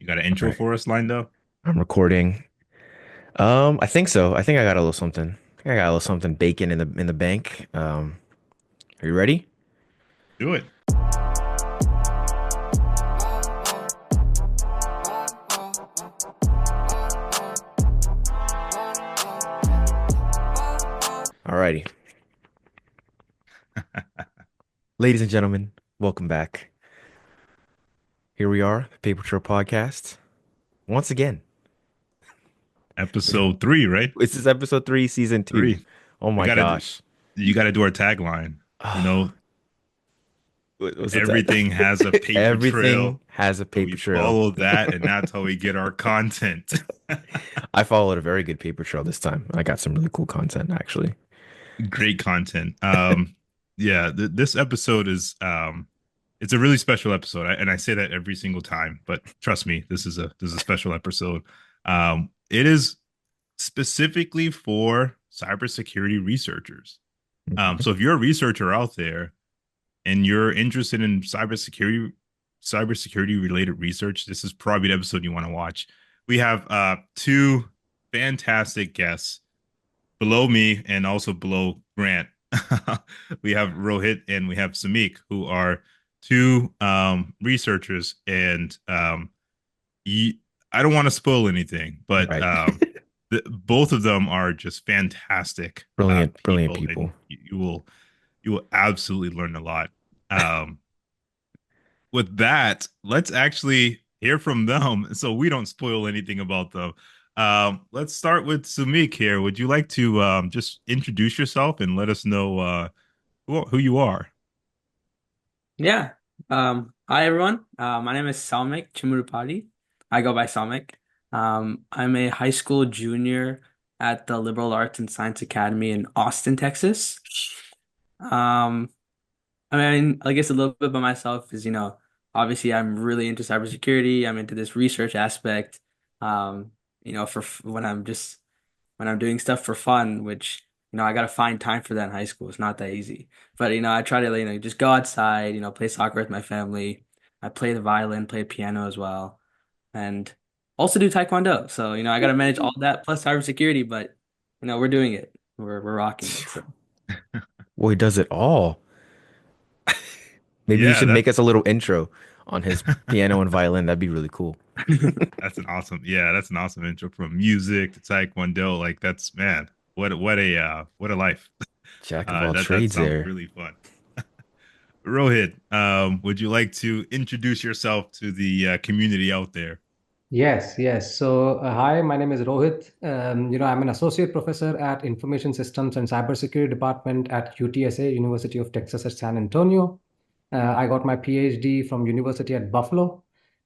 You got an All intro right, for us lined up? I'm recording. I think so. I think I got a little something. I think I got a little something baking in the bank. Are you ready? Do it. Alrighty. Ladies and gentlemen, welcome back. Here we are, the PaperTrail podcast. Once again. Episode three, right? This is episode 3, season 2. Three. Oh We my gotta do, gosh. you gotta do our tagline. You Ah, know, what's it everything has a that? paper trail. Everything has a So paper we trail. follow that, and that's how we get our content. I followed a very good paper trail this time. I got some really cool content, actually. Great content. Yeah, this episode is it's a really special episode, and I say that every single time. But trust me, this is a special episode. It is specifically for cybersecurity researchers. Mhm. So if you're a researcher out there and you're interested in cybersecurity related research, this is probably the episode you want to watch. We have two fantastic guests below me and also below Grant. We have Rohit and we have Soumik, who are two researchers. And I don't want to spoil anything, but Right. both of them are just fantastic Brilliant, brilliant people, and people. you will absolutely learn a lot. Um, with that, let's actually hear from them so we don't spoil anything about them. Let's start with Sumik here. Would you like to just introduce yourself and let us know who you are? Yeah. Hi everyone. My name is Soumik Chimurupati. I go by Soumik. I'm a high school junior at the Liberal Arts and Science Academy in Austin, Texas. Um, I mean, I guess a little bit about myself is, obviously I'm really into cybersecurity. I'm into this research aspect. Um, for when I'm doing stuff for fun, which, I gotta find time for that in high school. It's not that easy. But, I try to, just go outside, play soccer with my family. I play the violin, play piano as well, and also do taekwondo. So, I gotta manage all that plus cybersecurity, but, we're doing it. We're rocking it. So Well, he does it all. Maybe he Yeah, should make that's us a little intro on his piano and violin. That'd be really cool. that's an awesome intro from music to taekwondo. Like that's man, what a life. Jack of all That trades sounds there. really fun. Rohit, would you like to introduce yourself to the community out there? Yes, yes. So, hi, my name is Rohit. I'm an associate professor at Information Systems and Cybersecurity Department at UTSA, University of Texas at San Antonio. I got my PhD from University at Buffalo.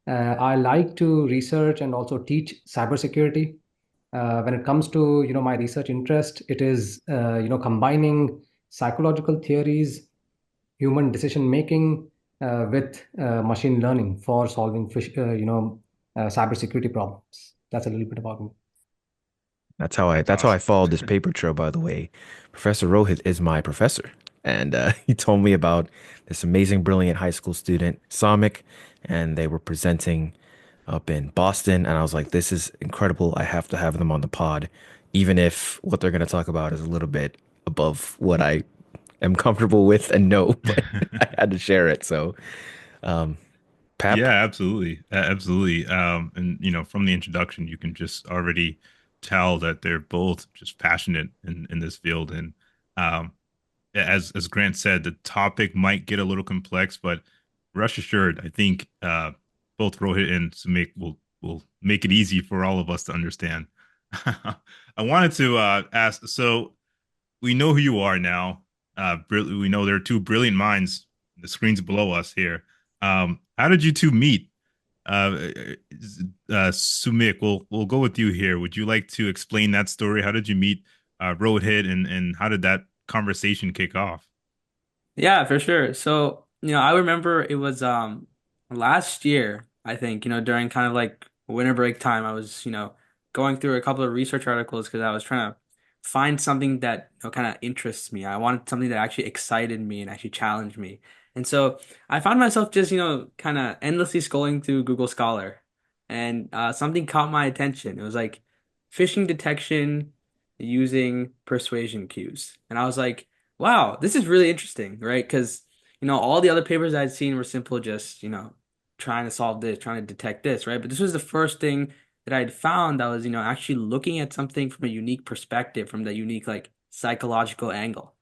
I like to research and also teach cybersecurity. When it comes to, my research interest, it is, combining psychological theories, human decision making with machine learning for solving cybersecurity problems. That's a little bit about me. That's That's how I awesome. followed this paper trail, by the way. Professor Rohit is my professor. And he told me about this amazing, brilliant high school student, Soumik, and they were presenting up in Boston. And I was like, this is incredible. I have to have them on the pod, even if what they're going to talk about is a little bit above what I am comfortable with and know, but I had to share it. So, um, Pap, Yeah, absolutely. Absolutely. And from the introduction, you can just already tell that they're both just passionate in this field. And um, as Grant said, the topic might get a little complex, but rest assured, I think both Rohit and Sumik will make it easy for all of us to understand. I wanted to ask, so we know who you are now. We know there are two brilliant minds. The screens below us here. How did you two meet? Uh, Sumik, we'll go with you here. Would you like to explain that story? How did you meet Rohit, and how did that conversation kick off? yeah, for sure. So, I remember it was last year, I think, during kind of like winter break time, I was, going through a couple of research articles because I was trying to find something that, kind of interests me. I wanted something that actually excited me and actually challenged me. And so I found myself just, kind of endlessly scrolling through Google Scholar. and something caught my attention. It was like phishing detection using persuasion cues. And I was like, wow, this is really interesting, right? Because, all the other papers I'd seen were simple, just, trying to solve this, trying to detect this, right? But this was the first thing that I'd found that was, actually looking at something from a unique perspective, from the unique, like, psychological angle.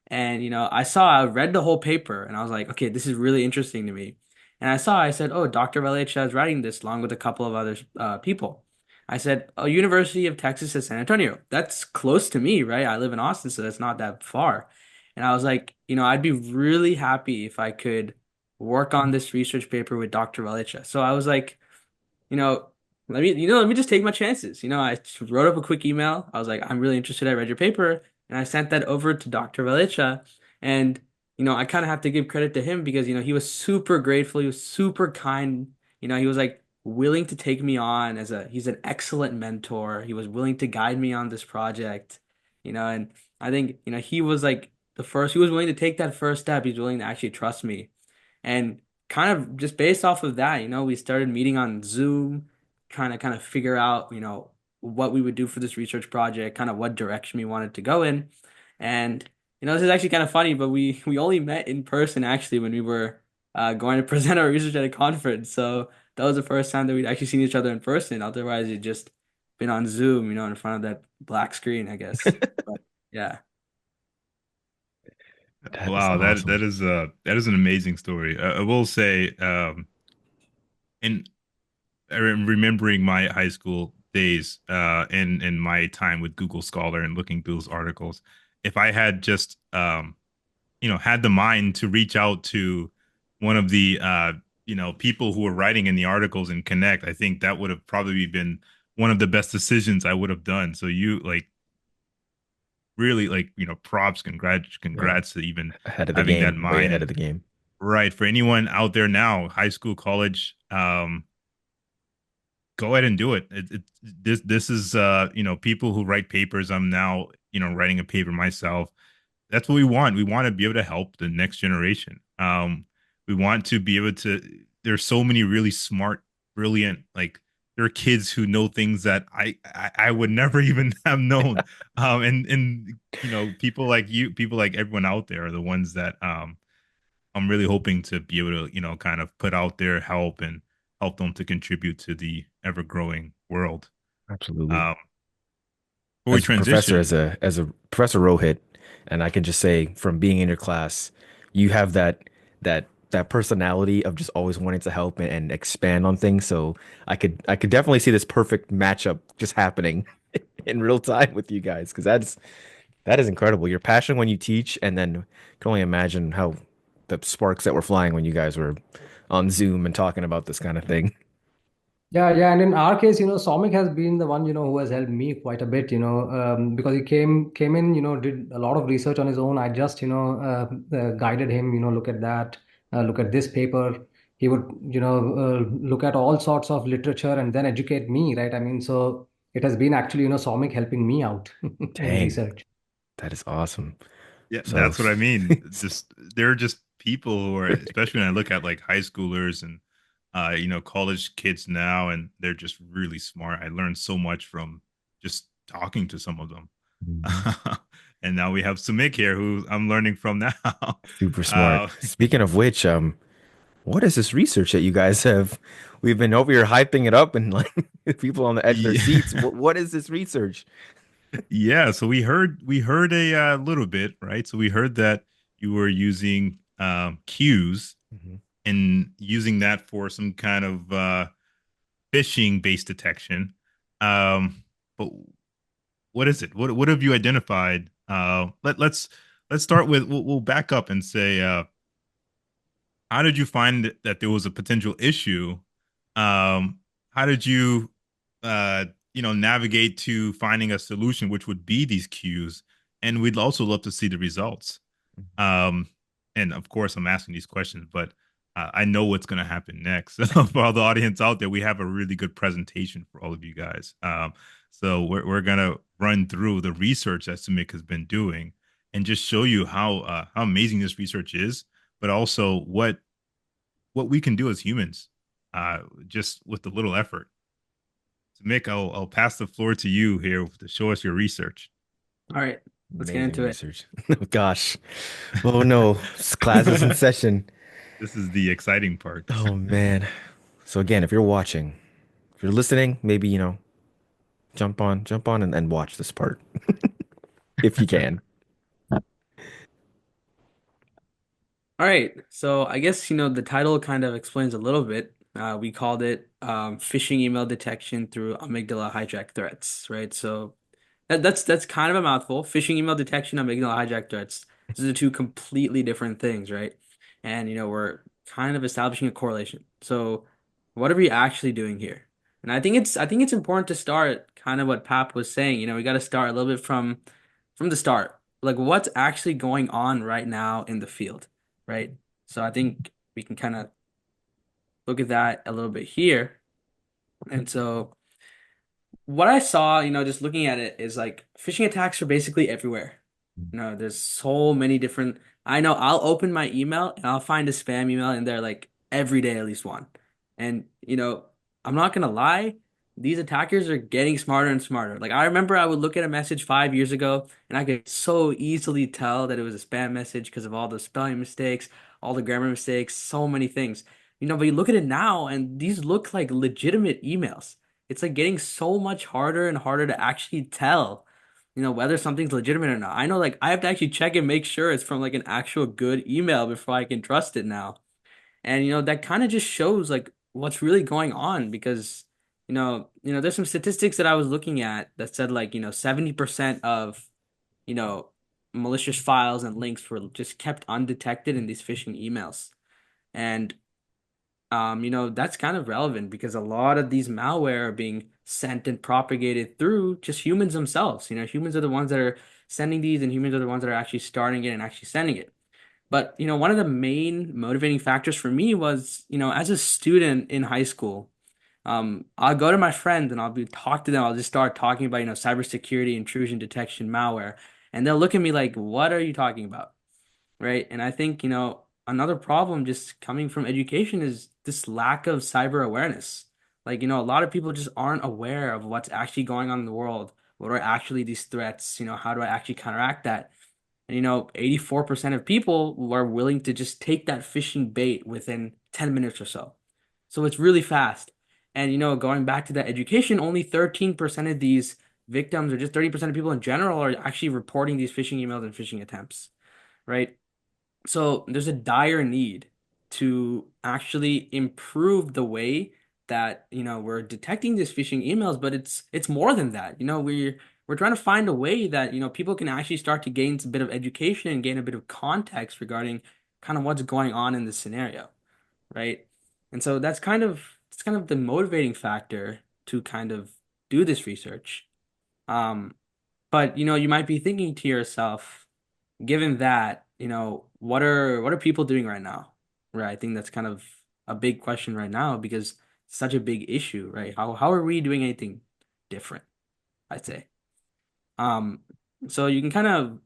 And I read the whole paper and I was like, okay, this is really interesting to me. And I said, oh, Dr. Valecha is writing this along with a couple of other people. I said, oh, University of Texas at San Antonio. That's close to me, right? I live in Austin, so that's not that far. And I was like, I'd be really happy if I could work on this research paper with Dr. Valecha. So I was like, you know, let me just take my chances. I just wrote up a quick email. I was like, I'm really interested. I read your paper, and I sent that over to Dr. Valecha. And, I kind of have to give credit to him because, he was super grateful. He was super kind. He was like willing to take me on he's an excellent mentor. He was willing to guide me on this project, and I think, he was like he was willing to take that first step. He's willing to actually trust me. And kind of just based off of that, we started meeting on Zoom, trying to kind of figure out, what we would do for this research project, kind of what direction we wanted to go in. And, this is actually kind of funny, but we only met in person actually when we were going to present our research at a conference. So that was the first time that we'd actually seen each other in person. Otherwise, it just been on Zoom, in front of that black screen, I guess. But yeah. That is Wow, awesome. that is an amazing story. I will say, in remembering my high school days, and my time with Google Scholar and looking through those articles, if I had just had the mind to reach out to one of the people who were writing in the articles and connect, I think that would have probably been one of the best decisions I would have done. So you like really like props, Yeah. congrats to even Ahead of the having that game, way mind. ahead of And the game. right, for anyone out there now, high school, college, go ahead and do it. This is people who write papers. I'm now writing a paper myself. That's what we want. We want to be able to help the next generation. We want to be able to. There's so many really smart, brilliant, like there are kids who know things that I would never even have known. And people like you, people like everyone out there are the ones that I'm really hoping to be able to kind of put out there, help and help them to contribute to the ever growing world. Absolutely. Um, Before we As a professor, transition, as a Professor Rohit, and I can just say from being in your class, you have that personality of just always wanting to help and expand on things. So I could definitely see this perfect matchup just happening in real time with you guys because that is incredible. Your passion when you teach, and then can only imagine how the sparks that were flying when you guys were on Zoom and talking about this kind of thing. Yeah, yeah, and in our case, Soumik has been the one, who has helped me quite a bit, because he came in, did a lot of research on his own. I just, guided him, look at that, look at this paper. He would, look at all sorts of literature and then educate me, right? I mean, so it has been actually, Soumik helping me out in Dang, research. that is awesome. yeah, So, that's what I mean. Just they're just people who are, especially when I look at like high schoolers and college kids now, and they're just really smart. I learned so much from just talking to some of them. Mhm. And now we have Sumik here, who I'm learning from now. Super smart. uh, Speaking of which, what is this research that you guys have? We've been over here hyping it up and like people on the edge of their seats. yeah, What is this research? yeah. So we heard a little bit, right? So we heard that you were using cues Mhm. and using that for some kind of phishing based detection. But what is it? What have you identified? Let's start with we'll back up and say, how did you find that there was a potential issue? How did you uh navigate to finding a solution, which would be these cues? And we'd also love to see the results. Um, and of course, I'm asking these questions, but I know what's going to happen next. So for all the audience out there, we have a really good presentation for all of you guys. So we're going to run through the research that Sumik has been doing and just show you how amazing this research is, but also what we can do as humans. just with a little effort. So Mick, I'll pass the floor to you here to show us your research. All right, let's get Amazing into it. research. Oh gosh. Oh no. Class is in session. This is the exciting part. Oh man. So again, if you're watching, if you're listening, maybe, jump on and watch this part if you can. All right, so I guess the title kind of explains a little bit. We called it phishing email detection through amygdala hijack threats, right? So that's kind of a mouthful. Phishing email detection, amygdala hijack threats. These are two completely different things, right? And we're kind of establishing a correlation. So what are we actually doing here? And I think it's important to start kind of what Pap was saying. We got to start a little bit from the start. Like what's actually going on right now in the field, right? So I think we can kind of look at that a little bit here. And so what I saw, just looking at it is like phishing attacks are basically everywhere. There's so many different. I know I'll open my email and I'll find a spam email in there like every day at least one. And I'm not gonna lie, these attackers are getting smarter and smarter. Like I remember I would look at a message 5 years ago and I could so easily tell that it was a spam message because of all the spelling mistakes, all the grammar mistakes, so many things. But you look at it now and these look like legitimate emails. It's like getting so much harder and harder to actually tell whether something's legitimate or not. I know like I have to actually check and make sure it's from like an actual good email before I can trust it now. And that kind of just shows like what's really going on because there's some statistics that I was looking at that said like 70% of you know malicious files and links were just kept undetected in these phishing emails. And that's kind of relevant because a lot of these malware are being sent and propagated through just humans themselves. Humans are the ones that are sending these, and humans are the ones that are actually starting it and actually sending it. But, one of the main motivating factors for me was, as a student in high school, I'll go to my friends and I'll be talk to them. I'll just start talking about, cybersecurity, intrusion detection, malware, and they'll look at me like, "What are you talking about?" Right? And I think, another problem just coming from education is this lack of cyber awareness. Like, a lot of people just aren't aware of what's actually going on in the world. What are actually these threats? How do I actually counteract that? And 84% of people are willing to just take that phishing bait within 10 minutes or so. So it's really fast. And going back to that education, only 13% of these victims, or just 30% of people in general, are actually reporting these phishing emails and phishing attempts, right? So there's a dire need to actually improve the way that, we're detecting these phishing emails, but it's more than that. We're trying to find a way that, people can actually start to gain a bit of education and gain a bit of context regarding kind of what's going on in this scenario, right? And so that's kind of the motivating factor to kind of do this research. Um, but you might be thinking to yourself, given that, what are people doing right now? Right. I think that's kind of a big question right now because it's such a big issue, right? How are we doing anything different, I'd say. Um, so you can kind of,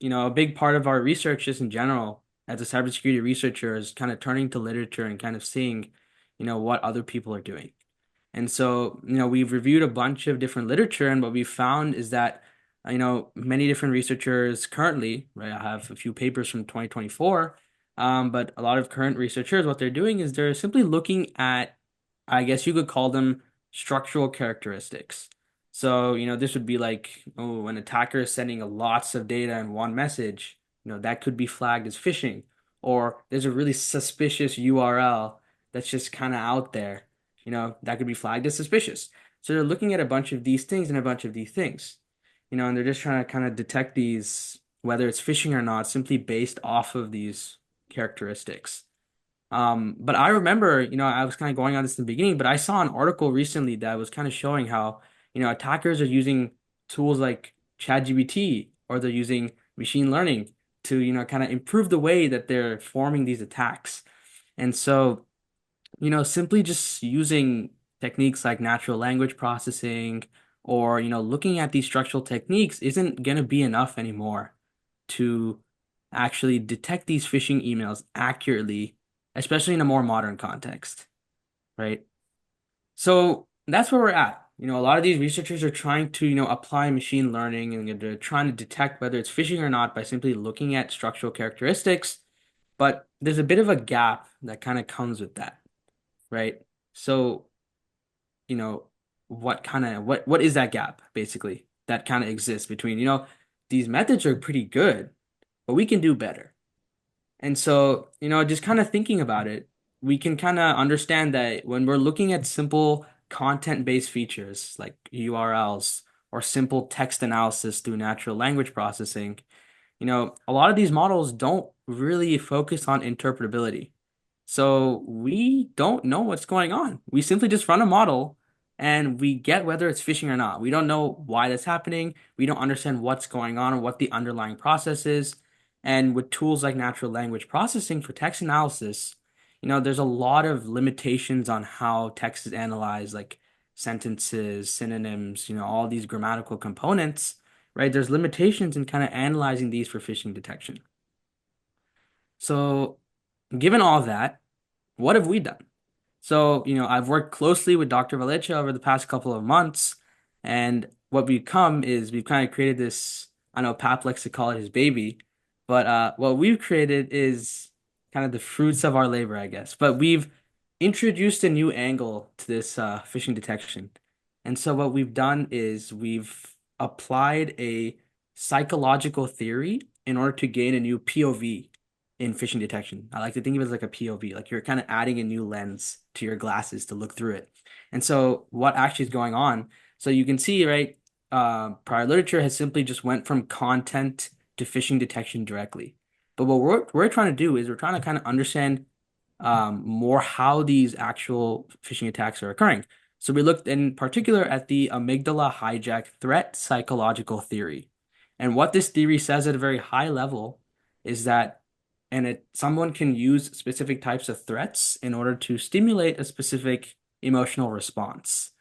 a big part of our research just in general as a cybersecurity researcher is kind of turning to literature and kind of seeing, what other people are doing. And so, we've reviewed a bunch of different literature, and what we found is that, many different researchers currently, right? I have a few papers from 2024, but a lot of current researchers, what they're doing is they're simply looking at, I guess you could call them structural characteristics. So, this would be like, oh, an attacker is sending lots of data in one message, that could be flagged as phishing. Or there's a really suspicious URL that's just kind of out there, that could be flagged as suspicious. So they're looking at a bunch of these things and a bunch of these things, and they're just trying to kind of detect these, whether it's phishing or not, simply based off of these characteristics. But I remember, I was kind of going on this in the beginning, but I saw an article recently that was kind of showing how, attackers are using tools like ChatGPT, or they're using machine learning to, kind of improve the way that they're forming these attacks. And so, simply just using techniques like natural language processing or, looking at these structural techniques isn't going to be enough anymore to actually detect these phishing emails accurately, especially in a more modern context. right? So that's where we're at. A lot of these researchers are trying to, apply machine learning and they're trying to detect whether it's phishing or not by simply looking at structural characteristics. But there's a bit of a gap that kind of comes with that, right? So, you know, what is that gap basically that kind of exists between, these methods are pretty good, but we can do better. And so, just kind of thinking about it, we can kind of understand that when we're looking at simple content-based features like URLs or simple text analysis through natural language processing, a lot of these models don't really focus on interpretability. So we don't know what's going on. We simply just run a model and we get whether it's phishing or not. We don't know why that's happening. We don't understand what's going on or what the underlying process is. And with tools like natural language processing for text analysis, there's a lot of limitations on how text is analyzed, like sentences, synonyms, all these grammatical components, right? There's limitations in kind of analyzing these for phishing detection. So, given all that, what have we done? So, I've worked closely with Dr. Valecha over the past couple of months, and what we've come is we've kind of created this, I know Pap likes to call it his baby, but what we've created is kind of the fruits of our labor, I guess. But we've introduced a new angle to this phishing detection. And so what we've done is we've applied a psychological theory in order to gain a new POV in phishing detection. I like to think of it as like a POV, like you're kind of adding a new lens to your glasses to look through it. And so what actually is going on? So you can see, right, prior literature has simply just went from content to phishing detection directly. But what we're trying to do is we're trying to kind of understand more how these actual phishing attacks are occurring. So we looked in particular at the amygdala hijack threat psychological theory. And what this theory says at a very high level is that someone can use specific types of threats in order to stimulate a specific emotional response.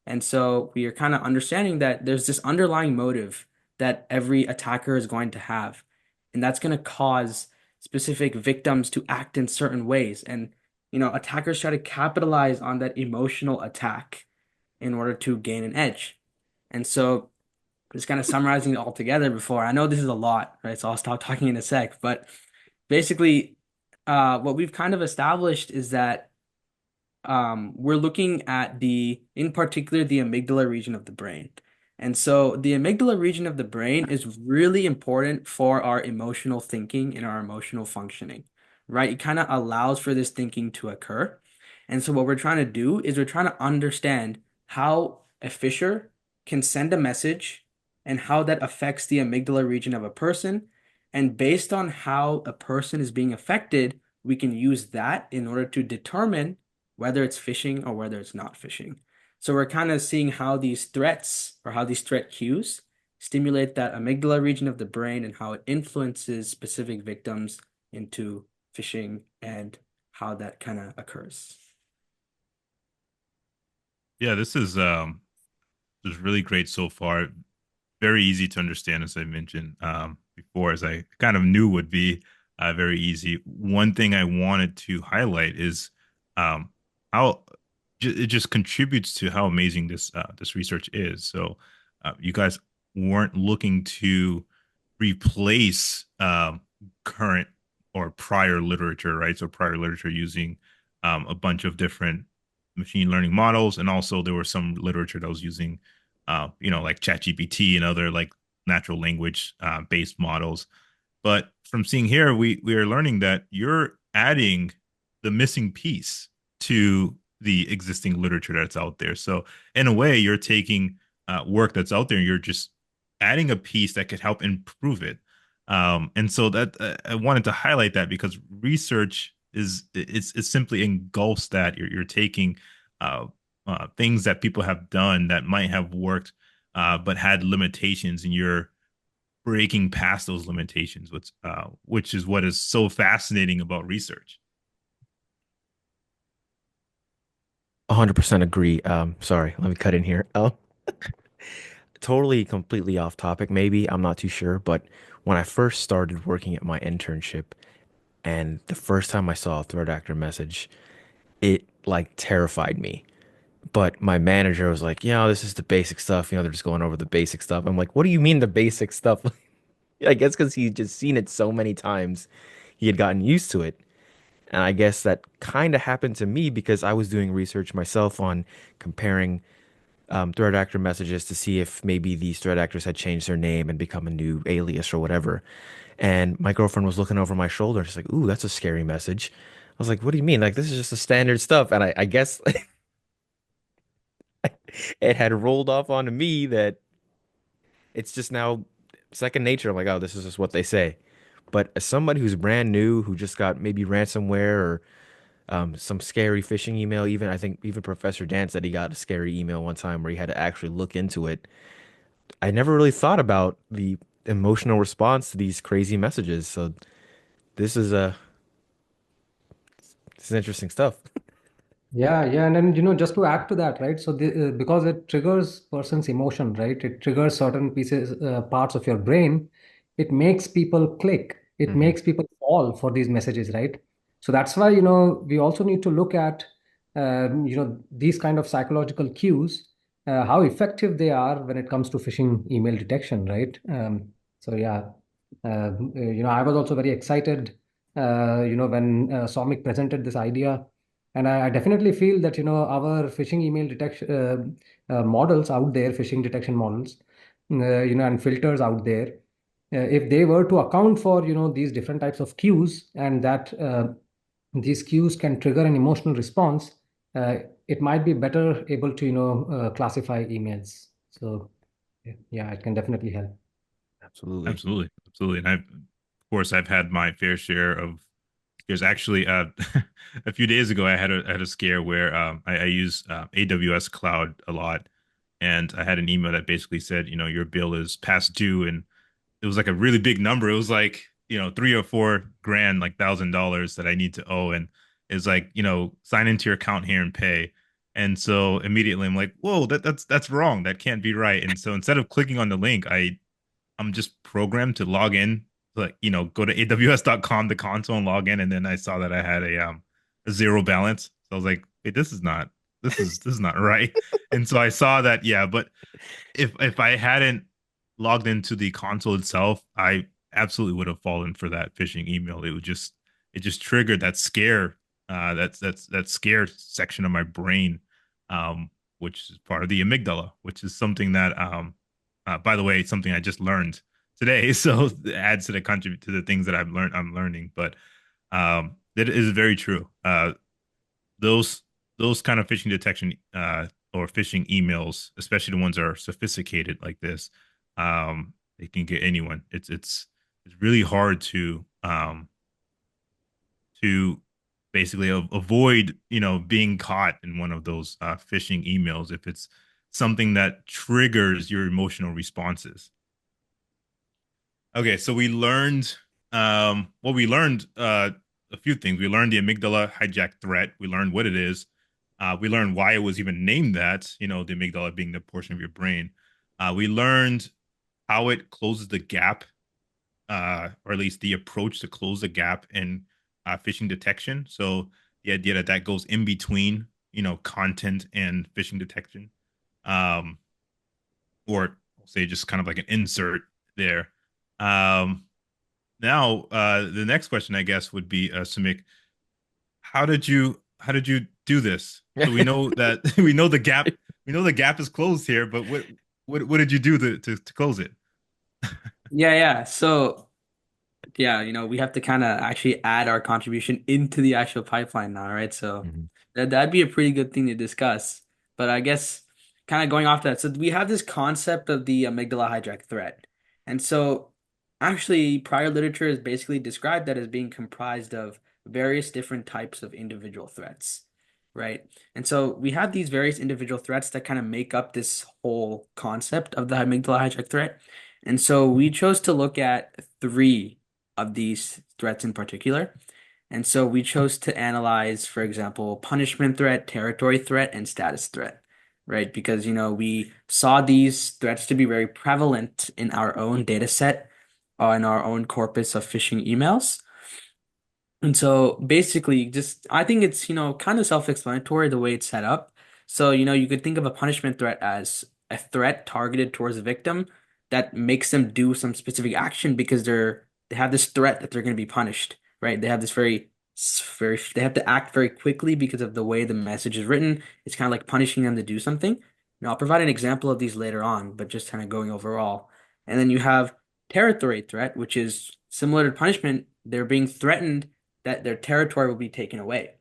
And so we are kind of understanding that there's this underlying motive that every attacker is going to have, and that's going to cause specific victims to act in certain ways. And, attackers try to capitalize on that emotional attack in order to gain an edge. And so just kind of summarizing it all together before, I know this is a lot, right? So I'll stop talking in a sec, but basically, what we've kind of established is that we're looking at in particular, the amygdala region of the brain. And so the amygdala region of the brain is really important for our emotional thinking and our emotional functioning, right? It kind of allows for this thinking to occur. And so what we're trying to do is we're trying to understand how a phisher can send a message and how that affects the amygdala region of a person. And based on how a person is being affected, we can use that in order to determine whether it's phishing or whether it's not phishing. So we're kind of seeing how these threats or how these threat cues stimulate that amygdala region of the brain and how it influences specific victims into phishing and how that kind of occurs. Yeah, this is really great so far. Very easy to understand, as I mentioned before, as I kind of knew would be very easy. One thing I wanted to highlight is um, how it just contributes to how amazing this research is. So you guys weren't looking to replace current or prior literature, right? So prior literature using a bunch of different machine learning models, and also there was some literature that was using, like ChatGPT and other like natural language based models. But from seeing here, we are learning that you're adding the missing piece to the existing literature that's out there. So in a way, you're taking work that's out there and you're just adding a piece that could help improve it. And so that I wanted to highlight that because research it's simply engulfs that you're taking uh, things that people have done that might have worked but had limitations, and you're breaking past those limitations, which is what is so fascinating about research. 100% agree. Sorry, let me cut in here. Totally, completely off topic, maybe. I'm not too sure. But when I first started working at my internship, and the first time I saw a threat actor message, it like terrified me. But my manager was like, this is the basic stuff. They're just going over the basic stuff. I'm like, what do you mean the basic stuff? I guess because he'd just seen it so many times, he had gotten used to it. And I guess that kind of happened to me because I was doing research myself on comparing threat actor messages to see if maybe these threat actors had changed their name and become a new alias or whatever. And my girlfriend was looking over my shoulder. She's like, "Ooh, that's a scary message." I was like, "What do you mean? Like, this is just the standard stuff." And I guess it had rolled off onto me that it's just now second nature. I'm like, "Oh, this is just what they say." But as somebody who's brand new, who just got maybe ransomware or some scary phishing email, even I think even Professor Dan said he got a scary email one time where he had to actually look into it. I never really thought about the emotional response to these crazy messages. So this is this is interesting stuff. Yeah, yeah, and then just to add to that, right? So because it triggers person's emotion, right? It triggers certain pieces, parts of your brain. It makes people click. It Hmm. makes people fall for these messages, right? So that's why we also need to look at these kind of psychological cues, how effective they are when it comes to phishing email detection, right? So yeah, I was also very excited, when Soumik presented this idea. And I definitely feel that, our phishing email detection models out there, phishing detection models, and filters out there, if they were to account for, these different types of cues and that these cues can trigger an emotional response, uh, it might be better able to, classify emails. So yeah, it can definitely help. Absolutely. Absolutely, absolutely. And of course, I've had my fair share of scares. Actually, a few days ago, I had a scare where I use AWS Cloud a lot, and I had an email that basically said, your bill is past due, and it was like a really big number. It was like, 3 or 4 grand, like $1,000 that I need to owe, and it's like, sign into your account here and pay. And so immediately I'm like, whoa, that's wrong. That can't be right. And so instead of clicking on the link, I'm just programmed to log in, like, go to aws.com, the console, and log in. And then I saw that I had a zero balance. So I was like, hey, this is not right. And so I saw that, yeah, but if I hadn't logged into the console itself, I absolutely would have fallen for that phishing email. It just triggered that scare, that scare section of my brain, which is part of the amygdala, which is something that by the way, something I just learned today. So it adds to the contribute to the things that I'm learning. But it is very true. Those those kind of phishing detection or phishing emails, especially the ones that are sophisticated like this, it can get anyone. It's really hard to basically avoid being caught in one of those phishing emails if it's something that triggers your emotional responses. Okay, so we learned a few things. We learned the amygdala hijack threat. We learned what it is. We learned why it was even named that, the amygdala being the portion of your brain. We learned how it closes the gap, or at least the approach to close the gap in phishing detection. So the idea that that goes in between, content and phishing detection, um, or I'll say just kind of like an insert there. Um, Now, the next question, I guess, would be, Samik, how did you do this? So we know that we know the gap is closed here, but what did you do to close it? Yeah, yeah. So yeah, we have to kind of actually add our contribution into the actual pipeline now, right? So Mhm. that'd be a pretty good thing to discuss. But I guess kind of going off that, so we have this concept of the amygdala hijack threat. And so actually prior literature has basically described that as being comprised of various different types of individual threats, right? And so we have these various individual threats that kind of make up this whole concept of the amygdala hijack threat. And so we chose to look at three of these threats in particular. And so we chose to analyze, for example, punishment threat, territory threat, and status threat, right? Because, we saw these threats to be very prevalent in our own data set, in our own corpus of phishing emails. And so basically, just I think it's, kind of self-explanatory the way it's set up. So, you could think of a punishment threat as a threat targeted towards the victim that makes them do some specific action because they have this threat that they're going to be punished, right? They have this they have to act very quickly because of the way the message is written. It's kind of like punishing them to do something. Now, I'll provide an example of these later on, but just kind of going overall. And then you have territory threat, which is similar to punishment. They're being threatened that their territory will be taken away.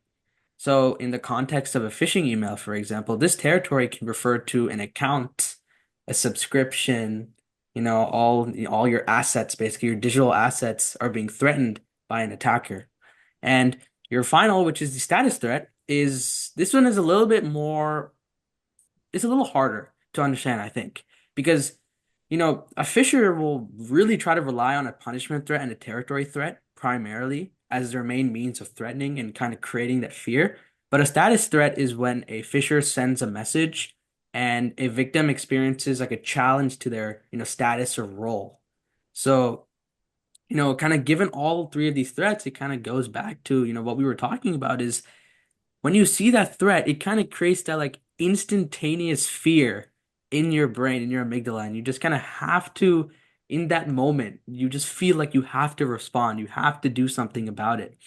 So, in the context of a phishing email, for example, this territory can refer to an account, a subscription, all your assets, basically your digital assets are being threatened by an attacker. And your final, which is the status threat, is this one is a little bit more, it's a little harder to understand, I think, because a fisher will really try to rely on a punishment threat and a territory threat primarily as their main means of threatening and kind of creating that fear. But a status threat is when a fisher sends a message and a victim experiences like a challenge to their, status or role. So, kind of given all three of these threats, it kind of goes back to, what we were talking about is when you see that threat, it kind of creates that like instantaneous fear in your brain, in your amygdala, and you just kind of have to, in that moment, you just feel like you have to respond, you have to do something about it,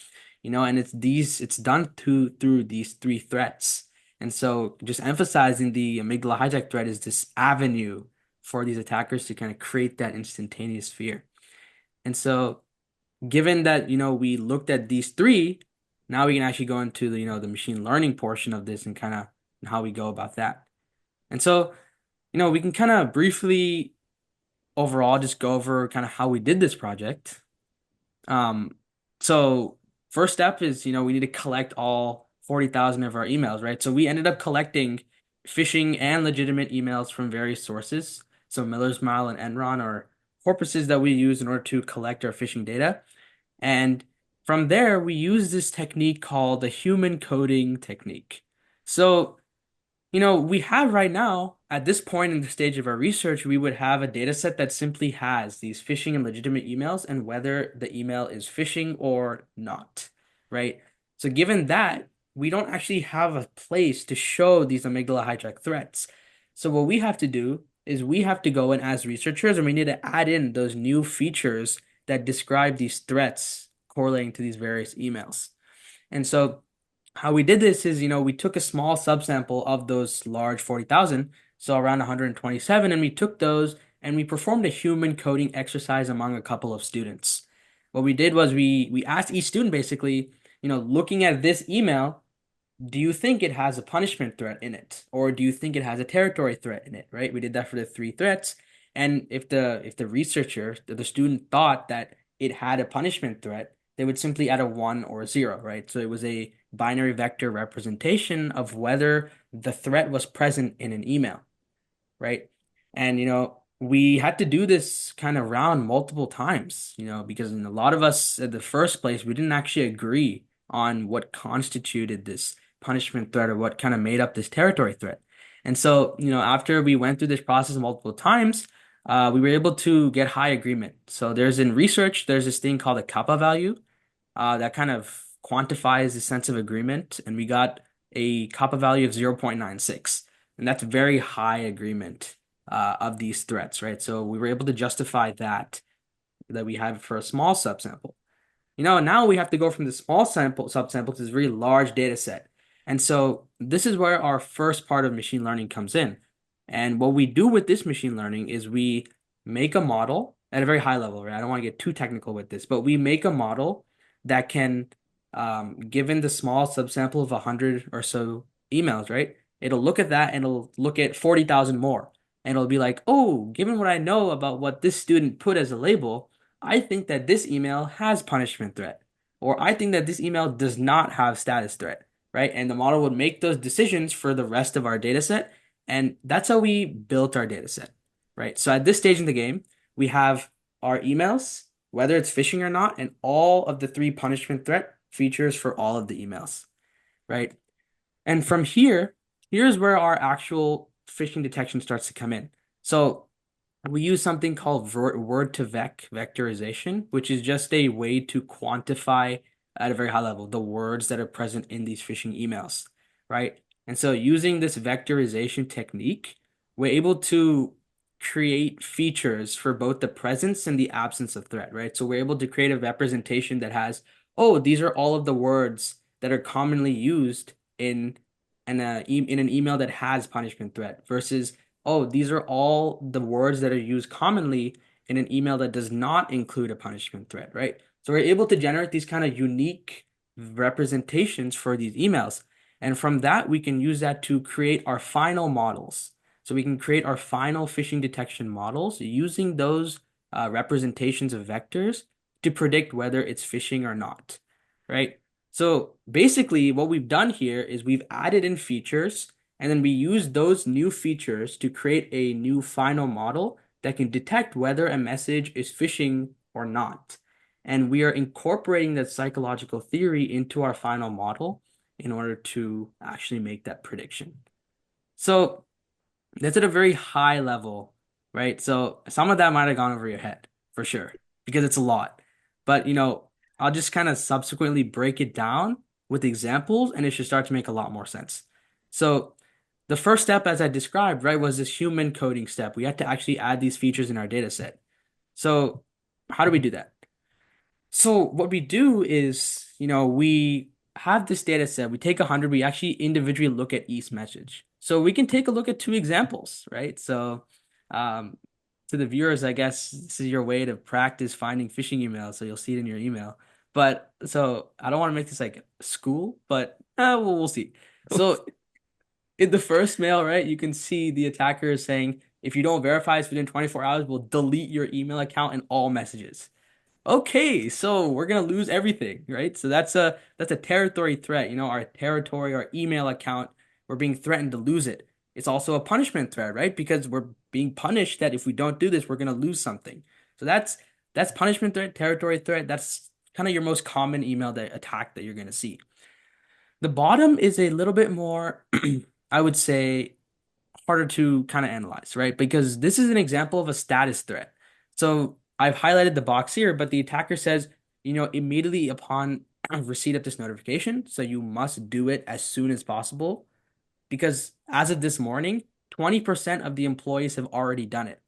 and it's done through these three threats. And so just emphasizing the amygdala hijack threat is this avenue for these attackers to kind of create that instantaneous fear. And so given that, we looked at these three, now we can actually go into the, the machine learning portion of this and kind of how we go about that. And so, we can kind of briefly overall just go over kind of how we did this project. So first step is, we need to collect all 40,000 of our emails, right? So we ended up collecting phishing and legitimate emails from various sources. So Miller's Mile and Enron are corpuses that we use in order to collect our phishing data. And from there, we use this technique called the human coding technique. So, we have right now, at this point in the stage of our research, we would have a data set that simply has these phishing and legitimate emails and whether the email is phishing or not, right? So, given that, we don't actually have a place to show these amygdala hijack threats. So, what we have to do is we have to go in as researchers and we need to add in those new features that describe these threats correlating to these various emails. And so, how we did this is, we took a small subsample of those large 40,000, so around 127, and we took those and we performed a human coding exercise among a couple of students. What we did was we asked each student basically, looking at this email, do you think it has a punishment threat in it? Or do you think it has a territory threat in it, right? We did that for the three threats. And if the researcher, the student thought that it had a punishment threat, they would simply add a one or a zero, right? So it was a binary vector representation of whether the threat was present in an email, right? And we had to do this kind of round multiple times, because in a lot of us at the first place, we didn't actually agree on what constituted this punishment threat or what kind of made up this territory threat. And so, after we went through this process multiple times, we were able to get high agreement. So in research, there's this thing called a kappa value that kind of quantifies the sense of agreement, and we got a kappa value of 0.96, and that's very high agreement of these threats, right? So we were able to justify that we have for a small subsample. Now we have to go from the small subsample to this very large data set. And so this is where our first part of machine learning comes in. And what we do with this machine learning is we make a model at a very high level, right? I don't want to get too technical with this, but we make a model that can, given the small subsample of 100 or so emails, right? It'll look at that and it'll look at 40,000 more. And it'll be like, oh, given what I know about what this student put as a label, I think that this email has punishment threat, or I think that this email does not have status threat, right? And the model would make those decisions for the rest of our data set. And that's how we built our data set, right? So at this stage in the game, we have our emails, whether it's phishing or not, and all of the three punishment threat features for all of the emails, right? And from here's where our actual phishing detection starts to come in. So we use something called word to vec vectorization, which is just a way to quantify at a very high level, the words that are present in these phishing emails, right? And so using this vectorization technique, we're able to create features for both the presence and the absence of threat, right? So we're able to create a representation that has, oh, these are all of the words that are commonly used in an email that has punishment threat versus, oh, these are all the words that are used commonly in an email that does not include a punishment threat, right? So we're able to generate these kind of unique representations for these emails. And from that, we can use that to create our final models. So we can create our final phishing detection models using those representations of vectors to predict whether it's phishing or not, right? So basically, what we've done here is we've added in features, and then we use those new features to create a new final model that can detect whether a message is phishing or not. And we are incorporating that psychological theory into our final model in order to actually make that prediction. So that's at a very high level, right? So some of that might have gone over your head for sure, because it's a lot. But I'll just kind of subsequently break it down with examples, and it should start to make a lot more sense. So the first step, as I described, right, was this human coding step. We had to actually add these features in our data set. So how do we do that? So what we do is, we have this data set. We take 100, we actually individually look at each message. So we can take a look at two examples, right? So um, to the viewers, I guess this is your way to practice finding phishing emails, so you'll see it in your email. But so I don't want to make this like school, but we'll see. So in the first mail, right, you can see the attacker is saying, if you don't verify us within 24 hours, we'll delete your email account and all messages. Okay, so we're gonna lose everything, right? So that's a territory threat. Our territory, our email account, we're being threatened to lose it. It's also a punishment threat, right? Because we're being punished that if we don't do this, we're gonna lose something. So that's punishment threat, territory threat. That's kind of your most common email that attack that you're gonna see. The bottom is a little bit more, I would say, harder to kind of analyze, right? Because this is an example of a status threat. So I've highlighted the box here, but the attacker says, immediately upon receipt of this notification, so you must do it as soon as possible, because as of this morning, 20% of the employees have already done it.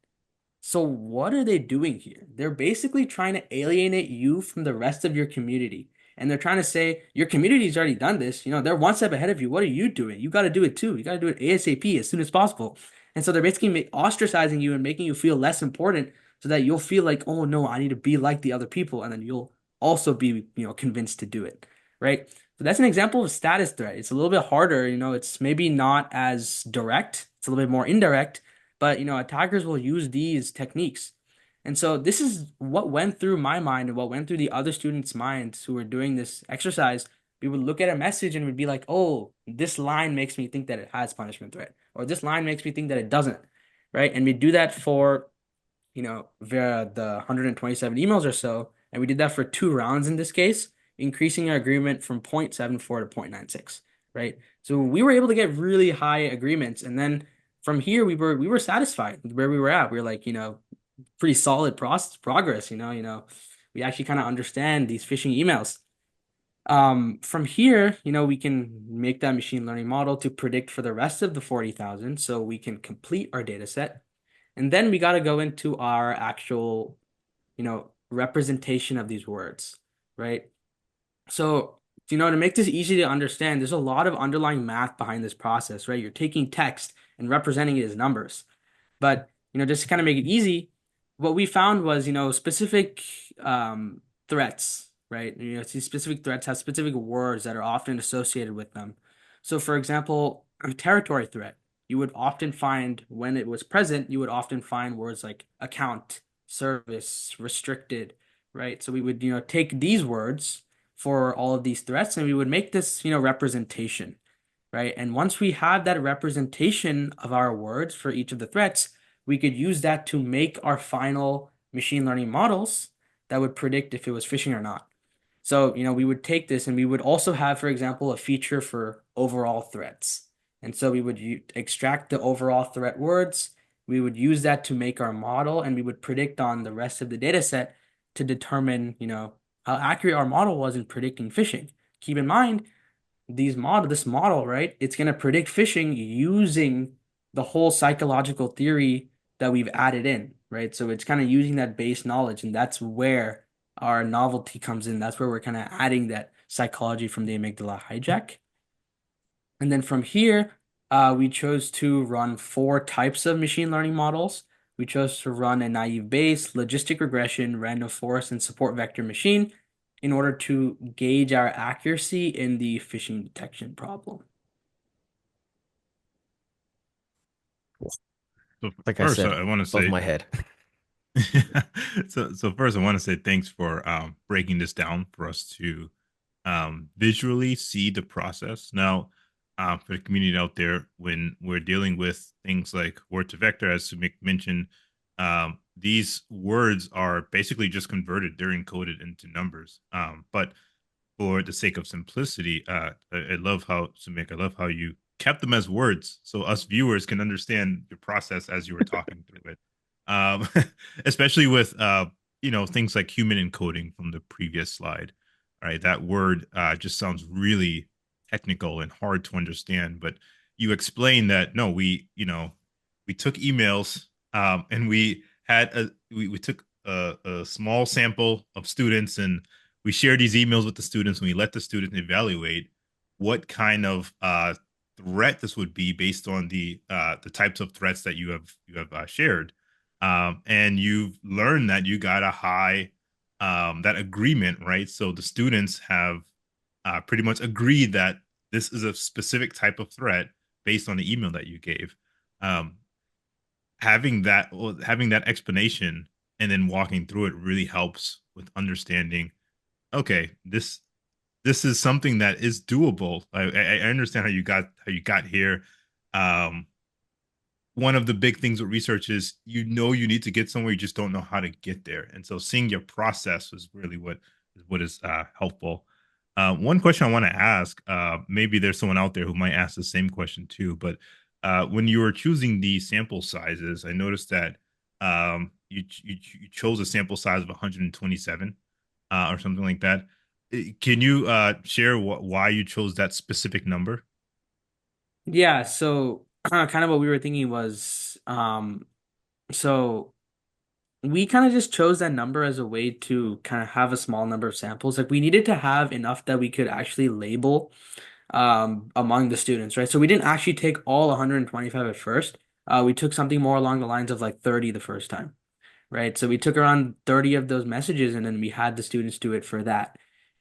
So what are they doing here? They're basically trying to alienate you from the rest of your community. And they're trying to say, your community's already done this. They're one step ahead of you. What are you doing? You got to do it too. You got to do it ASAP as soon as possible. And so they're basically ostracizing you and making you feel less important so that you'll feel like, oh no, I need to be like the other people. And then you'll also be, convinced to do it. Right. So that's an example of a status threat. It's a little bit harder. It's maybe not as direct. It's a little bit more indirect, but attackers will use these techniques. And so this is what went through my mind and what went through the other students' minds who were doing this exercise. We would look at a message and we'd be like, oh, this line makes me think that it has punishment threat, or this line makes me think that it doesn't, right? And we do that for, via the 127 emails or so. And we did that for 2 rounds in this case, increasing our agreement from 0.74 to 0.96, right? So we were able to get really high agreements. And then from here, we were satisfied with where we were at. We were like, pretty solid progress, we actually kind of understand these phishing emails. From here, we can make that machine learning model to predict for the rest of the 40,000, so we can complete our data set. And then we got to go into our actual, representation of these words, right? So, to make this easy to understand, there's a lot of underlying math behind this process, right? You're taking text and representing it as numbers. But, just to kind of make it easy, what we found was, specific threats, right? These specific threats have specific words that are often associated with them. So, for example, a territory threat, you would often find when it was present, you would often find words like account, service, restricted, right? So we would, take these words for all of these threats and we would make this, representation, right? And once we have that representation of our words for each of the threats, we could use that to make our final machine learning models that would predict if it was phishing or not. So, we would take this and we would also have, for example, a feature for overall threats. And so we would extract the overall threat words. We would use that to make our model and we would predict on the rest of the data set to determine, how accurate our model was in predicting phishing. Keep in mind, this model, right? It's going to predict phishing using the whole psychological theory that we've added in, right? So it's kind of using that base knowledge, and that's where our novelty comes in. That's where we're kind of adding that psychology from the amygdala hijack. And then from here, we chose to run four types of machine learning models. We chose to run a naive Bayes, logistic regression, random forest, and support vector machine in order to gauge our accuracy in the phishing detection problem. So Like I first, said, I want to above say my head. so first I want to say thanks for breaking this down for us to visually see the process. Now, for the community out there, when we're dealing with things like word to vector, as Sumik mentioned, these words are basically just converted. They're encoded into numbers. But for the sake of simplicity, I love how Sumik, I love how you kept them as words so us viewers can understand the process as you were talking through it. Um, especially with things like human encoding from the previous slide. Right, that word just sounds really technical and hard to understand. But you explain that no, we took emails and we took a small sample of students and we share these emails with the students and we let the students evaluate what kind of threat this would be based on the types of threats that you have shared, and you've learned that you got a high that agreement, right? So the students have pretty much agreed that this is a specific type of threat based on the email that you gave. Um, having that explanation and then walking through it really helps with understanding. Okay, this is something that is doable. I understand how you got here. Um, One of the big things with research is you need to get somewhere, you just don't know how to get there, and so seeing your process is really what is helpful. One question I want to ask, maybe there's someone out there who might ask the same question too, but when you were choosing the sample sizes, I noticed that you chose a sample size of 127 or something like that. Can you share why you chose that specific number? Yeah, so kind of what we were thinking was, so we kind of just chose that number as a way to kind of have a small number of samples. Like we needed to have enough that we could actually label among the students, right? So we didn't actually take all 125 at first. We took something more along the lines of like 30 the first time, right? So we took around 30 of those messages and then we had the students do it for that.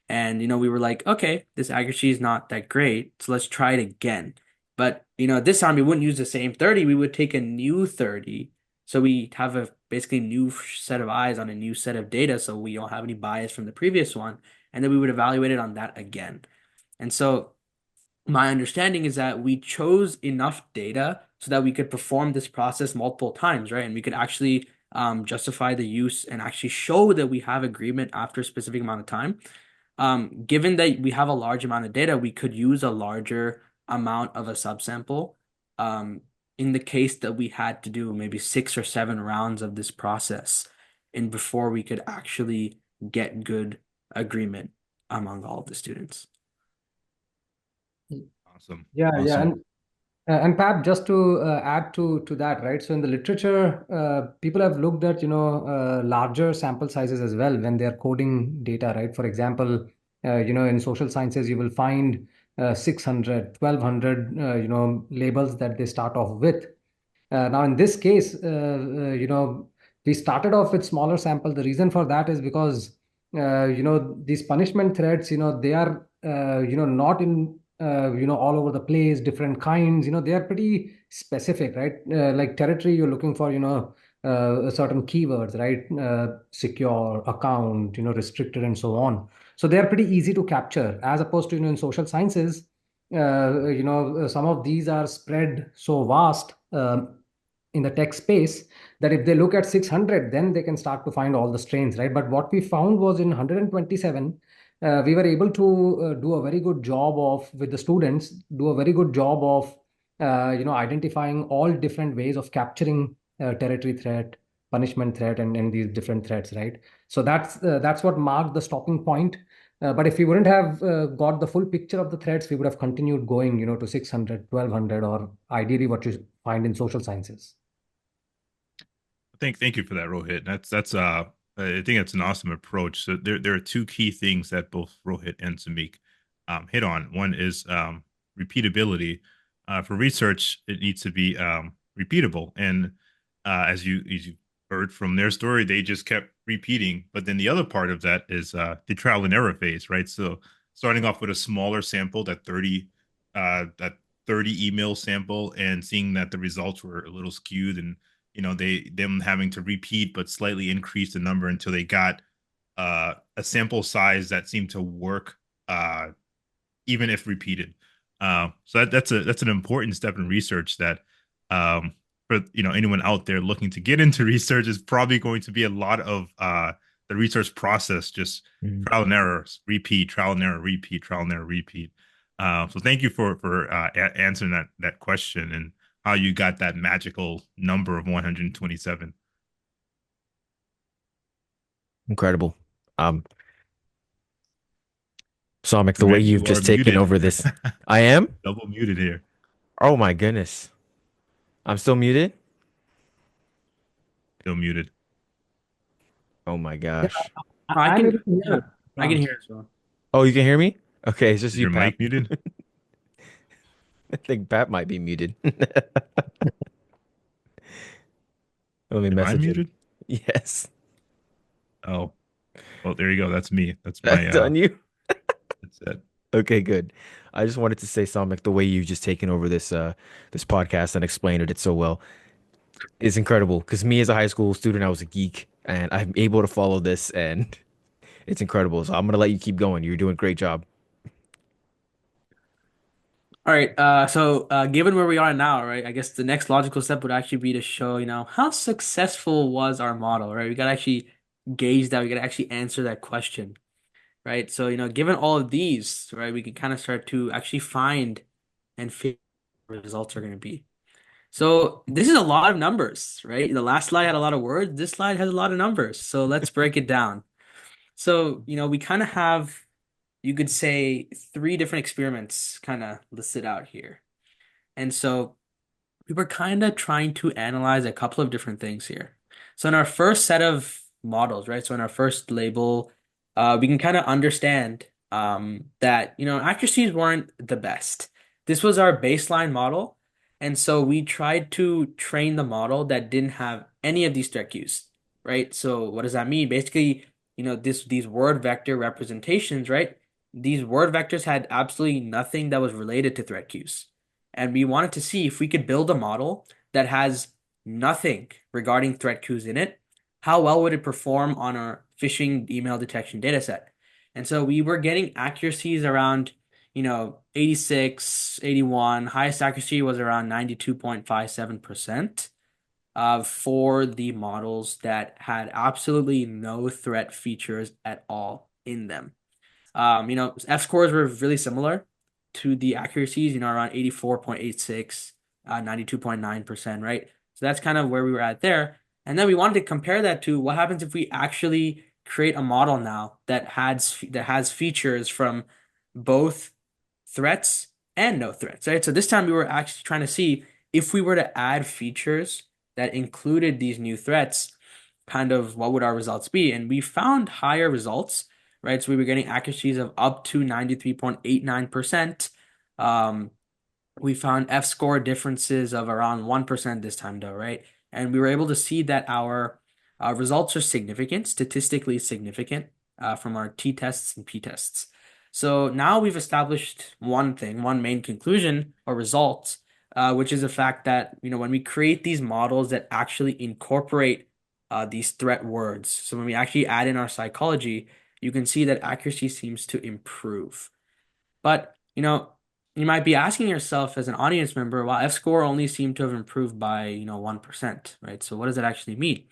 And, we were like, okay, this accuracy is not that great. So let's try it again. But, this time we wouldn't use the same 30. We would take a new 30. So we have a basically new set of eyes on a new set of data. So we don't have any bias from the previous one. And then we would evaluate it on that again. And so my understanding is that we chose enough data so that we could perform this process multiple times, right? And we could actually justify the use and actually show that we have agreement after a specific amount of time. Given that we have a large amount of data, we could use a larger amount of a subsample. In the case that we had to do maybe 6 or 7 rounds of this process, and before we could actually get good agreement among all of the students. Awesome, Yeah, yeah, awesome. and Pat, just to add to that, right? So in the literature, people have looked at larger sample sizes as well when they are coding data, right? For example, in social sciences, you will find 600, 1200, labels that they start off with. Now, in this case, we started off with smaller sample. The reason for that is because, these punishment threats, they are, not in, all over the place, different kinds, they are pretty specific, right? Like territory, you're looking for, certain keywords, right? Secure, account, restricted, and so on. So they are pretty easy to capture as opposed to, in social sciences, some of these are spread so vast in the text space that if they look at 600, then they can start to find all the strains, right? But what we found was in 127, we were able to do a very good job of, with the students, do a very good job of, identifying all different ways of capturing territory threat, punishment threat and these different threats, right? So that's what marked the stopping point. But if we wouldn't have got the full picture of the threats, we would have continued going, to 600, 1200, or ideally what you find in social sciences. Thank you for that, Rohit. I think that's an awesome approach. So there are two key things that both Rohit and Soumik hit on. One is repeatability. For research, it needs to be repeatable, and as you heard from their story, they just kept repeating. But then the other part of that is the trial and error phase, right? So starting off with a smaller sample, that 30 email sample, and seeing that the results were a little skewed, and them having to repeat but slightly increase the number until they got a sample size that seemed to work, even if repeated. So that's an important step in research that, for anyone out there looking to get into research, is probably going to be a lot of the research process, just Mhm. trial and error, repeat, trial and error, repeat, trial and error, repeat. So thank you for answering that question and how you got that magical number of 127. Incredible. Um, Soumik, the way Met, you've you are just taken muted. over this, I am? Double muted here. Oh my goodness. I'm still muted? Still muted. Oh my Yeah, gosh. I I'm able can, to hear yeah, you. I can Ram. hear as well. Oh, you can hear me? Okay, it's just Is you, your Pat. mic muted? I think Pat might be muted. Let me Am I message him. muted? Yes. Oh, well, there you go. That's me. That's my That's on you. that's it. Okay, good. I just wanted to say, Soumik, the way you've just taken over this podcast and explained it so well is incredible. Because me as a high school student, I was a geek, and I'm able to follow this, and it's incredible. So I'm gonna let you keep going. You're doing a great job. All right, given where we are now, right, I guess the next logical step would actually be to show, how successful was our model, right? We gotta actually gauge that, we gotta actually answer that question, right? So, given all of these, right, we can kind of start to actually find and figure what the results are going to be. So this is a lot of numbers, right? The last slide had a lot of words. This slide has a lot of numbers. So let's break it down. So, we kind of have, you could say, three different experiments kind of listed out here. And so we were kind of trying to analyze a couple of different things here. So in our first set of models, right? So in our first label, we can kind of understand that, accuracies weren't the best. This was our baseline model. And so we tried to train the model that didn't have any of these threat cues, right? So what does that mean? Basically, these word vector representations, right? These word vectors had absolutely nothing that was related to threat cues. And we wanted to see if we could build a model that has nothing regarding threat cues in it. How well would it perform on our phishing email detection dataset? And so we were getting accuracies around, 86, 81. Highest accuracy was around 92.57% for the models that had absolutely no threat features at all in them. F scores were really similar to the accuracies, around 84.86, 92.9%, right? So that's kind of where we were at there. And then we wanted to compare that to what happens if we actually create a model now that has features from both threats and no threats, right? So this time we were actually trying to see if we were to add features that included these new threats, kind of what would our results be? And we found higher results, right? So we were getting accuracies of up to 93.89%. We found F-score differences of around 1% this time, though, right? And we were able to see that our results are significant, statistically significant, from our t-tests and p-tests. So now we've established one thing, one main conclusion or result, which is the fact that, when we create these models that actually incorporate these threat words, so when we actually add in our psychology, you can see that accuracy seems to improve. But, you might be asking yourself as an audience member, well, F-score only seemed to have improved by, 1%, right? So what does that actually mean?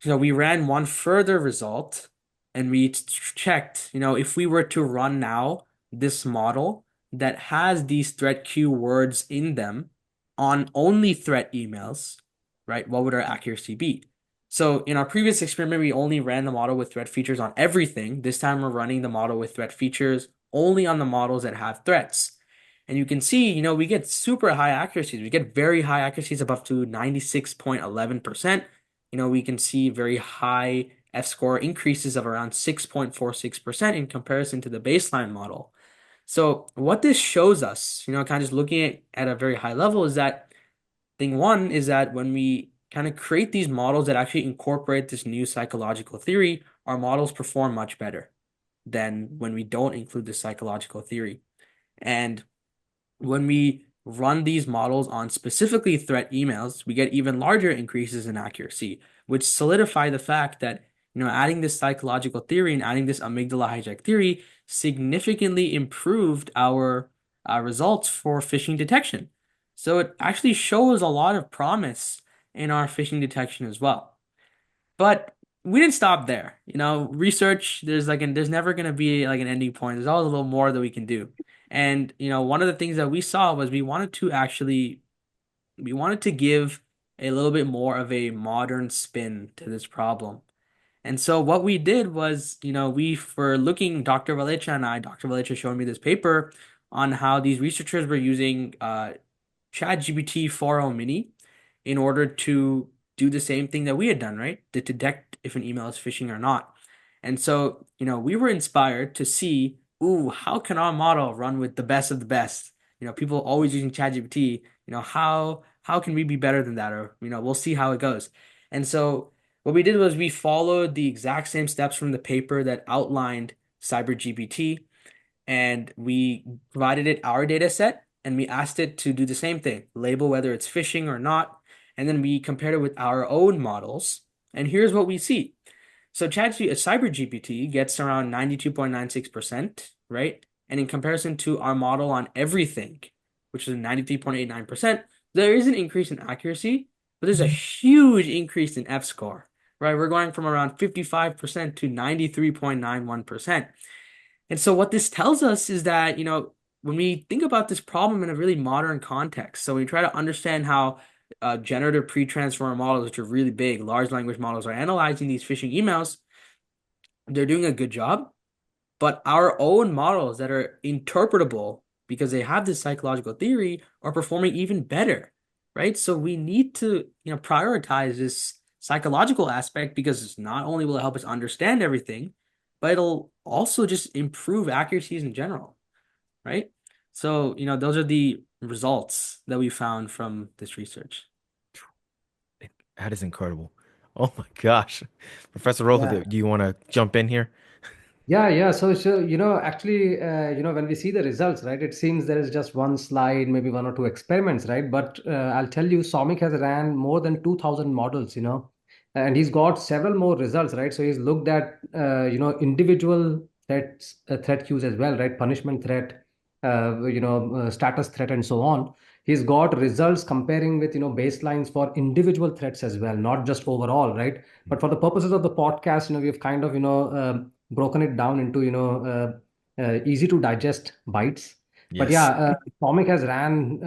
So we ran one further result and we checked, if we were to run now this model that has these threat keywords in them on only threat emails, right? What would our accuracy be? So in our previous experiment, we only ran the model with threat features on everything. This time we're running the model with threat features only on the models that have threats. And you can see, we get super high accuracies. We get very high accuracies of up to 96.11%. We can see very high F-score increases of around 6.46% in comparison to the baseline model. So what this shows us, kind of just looking at a very high level, is that thing one is that when we kind of create these models that actually incorporate this new psychological theory, our models perform much better than when we don't include this psychological theory. And when we run these models on specifically threat emails, we get even larger increases in accuracy, which solidify the fact that adding this psychological theory and adding this amygdala hijack theory significantly improved our results for phishing detection. So it actually shows a lot of promise in our phishing detection as well. But we didn't stop there. Research, there's never going to be like an ending point. There's always a little more that we can do. And one of the things that we saw was we wanted to give a little bit more of a modern spin to this problem. And so what we did was, we were looking, Dr. Valecha showed me this paper on how these researchers were using ChatGPT 4.0 Mini in order to do the same thing that we had done, right? To detect if an email is phishing or not. And so, we were inspired to see, ooh, how can our model run with the best of the best? People always using ChatGPT, how can we be better than that? Or, we'll see how it goes. And so what we did was we followed the exact same steps from the paper that outlined CyberGPT, and we provided it our data set and we asked it to do the same thing, label whether it's phishing or not. And then we compared it with our own models. And here's what we see. So CyberGPT gets around 92.96%, right? And in comparison to our model on everything, which is 93.89%, there is an increase in accuracy, but there's a huge increase in F-score, right? We're going from around 55% to 93.91%. And so what this tells us is that, when we think about this problem in a really modern context, so we try to understand how generative pre-transformer models, which are really big, large language models, are analyzing these phishing emails, they're doing a good job. But our own models that are interpretable because they have this psychological theory are performing even better, right? So we need to, prioritize this psychological aspect because not only will it help us understand everything, but it'll also just improve accuracies in general, right? So, those are the results that we found from this research. That is incredible. Oh my gosh. Professor Yeah. Rohit, do you want to jump in here? Yeah. So actually, when we see the results, right, it seems there is just one slide, maybe one or two experiments, right? But I'll tell you, Soumik has ran more than 2,000 models, and he's got several more results, right? So he's looked at, individual threat queues as well, right? Punishment threat, status threat, and so on. He's got results comparing with, baselines for individual threats as well, not just overall, right? But for the purposes of the podcast, we've kind of, broken it down into easy to digest bites. But yeah, Yes. Comic has ran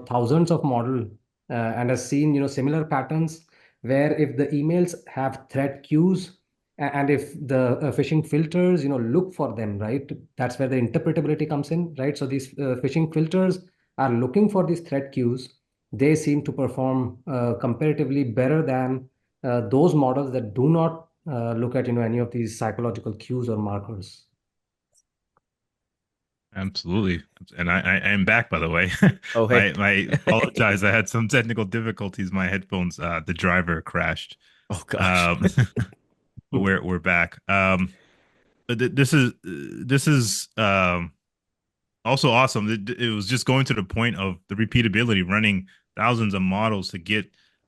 thousands of model and has seen similar patterns where if the emails have threat queues and if the phishing filters look for them, right, that's where the interpretability comes in, right? So these phishing filters are looking for these threat queues. They seem to perform comparatively better than those models that do not look at any of these psychological cues or markers. Absolutely. And I am back, by the way. Oh, hey. My apologize. I had some technical difficulties. My headphones, the driver crashed. Oh gosh. Um, but we're back. But this is also awesome. It was just going to the point of the repeatability, running thousands of models to get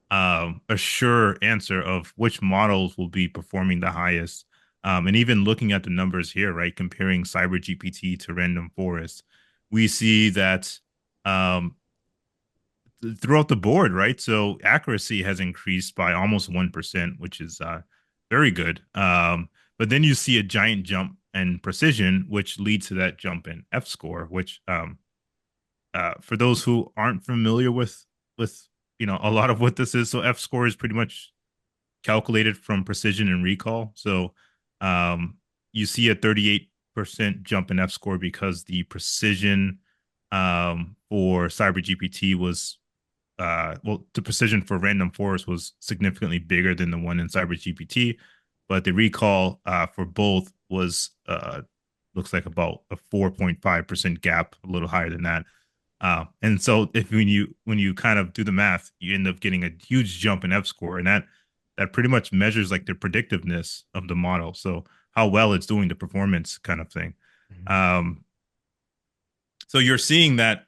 a sure answer of which models will be performing the highest. And even looking at the numbers here, right, comparing Cyber GPT to Random Forest, we see that um, throughout the board, right? So accuracy has increased by almost 1%, which is very good. But then you see a giant jump in precision, which leads to that jump in F score, which for those who aren't familiar with a lot of what this is, so F score is pretty much calculated from precision and recall. So um, you see a 38% jump in F score because the precision for Cyber GPT was well, the precision for random forest was significantly bigger than the one in Cyber GPT, but the recall for both was looks like about a 4.5% gap, a little higher than that. And so if when you kind of do the math, you end up getting a huge jump in F score, and that pretty much measures like the predictiveness of the model. So how well it's doing the performance kind of thing. Mhm. Um, so you're seeing that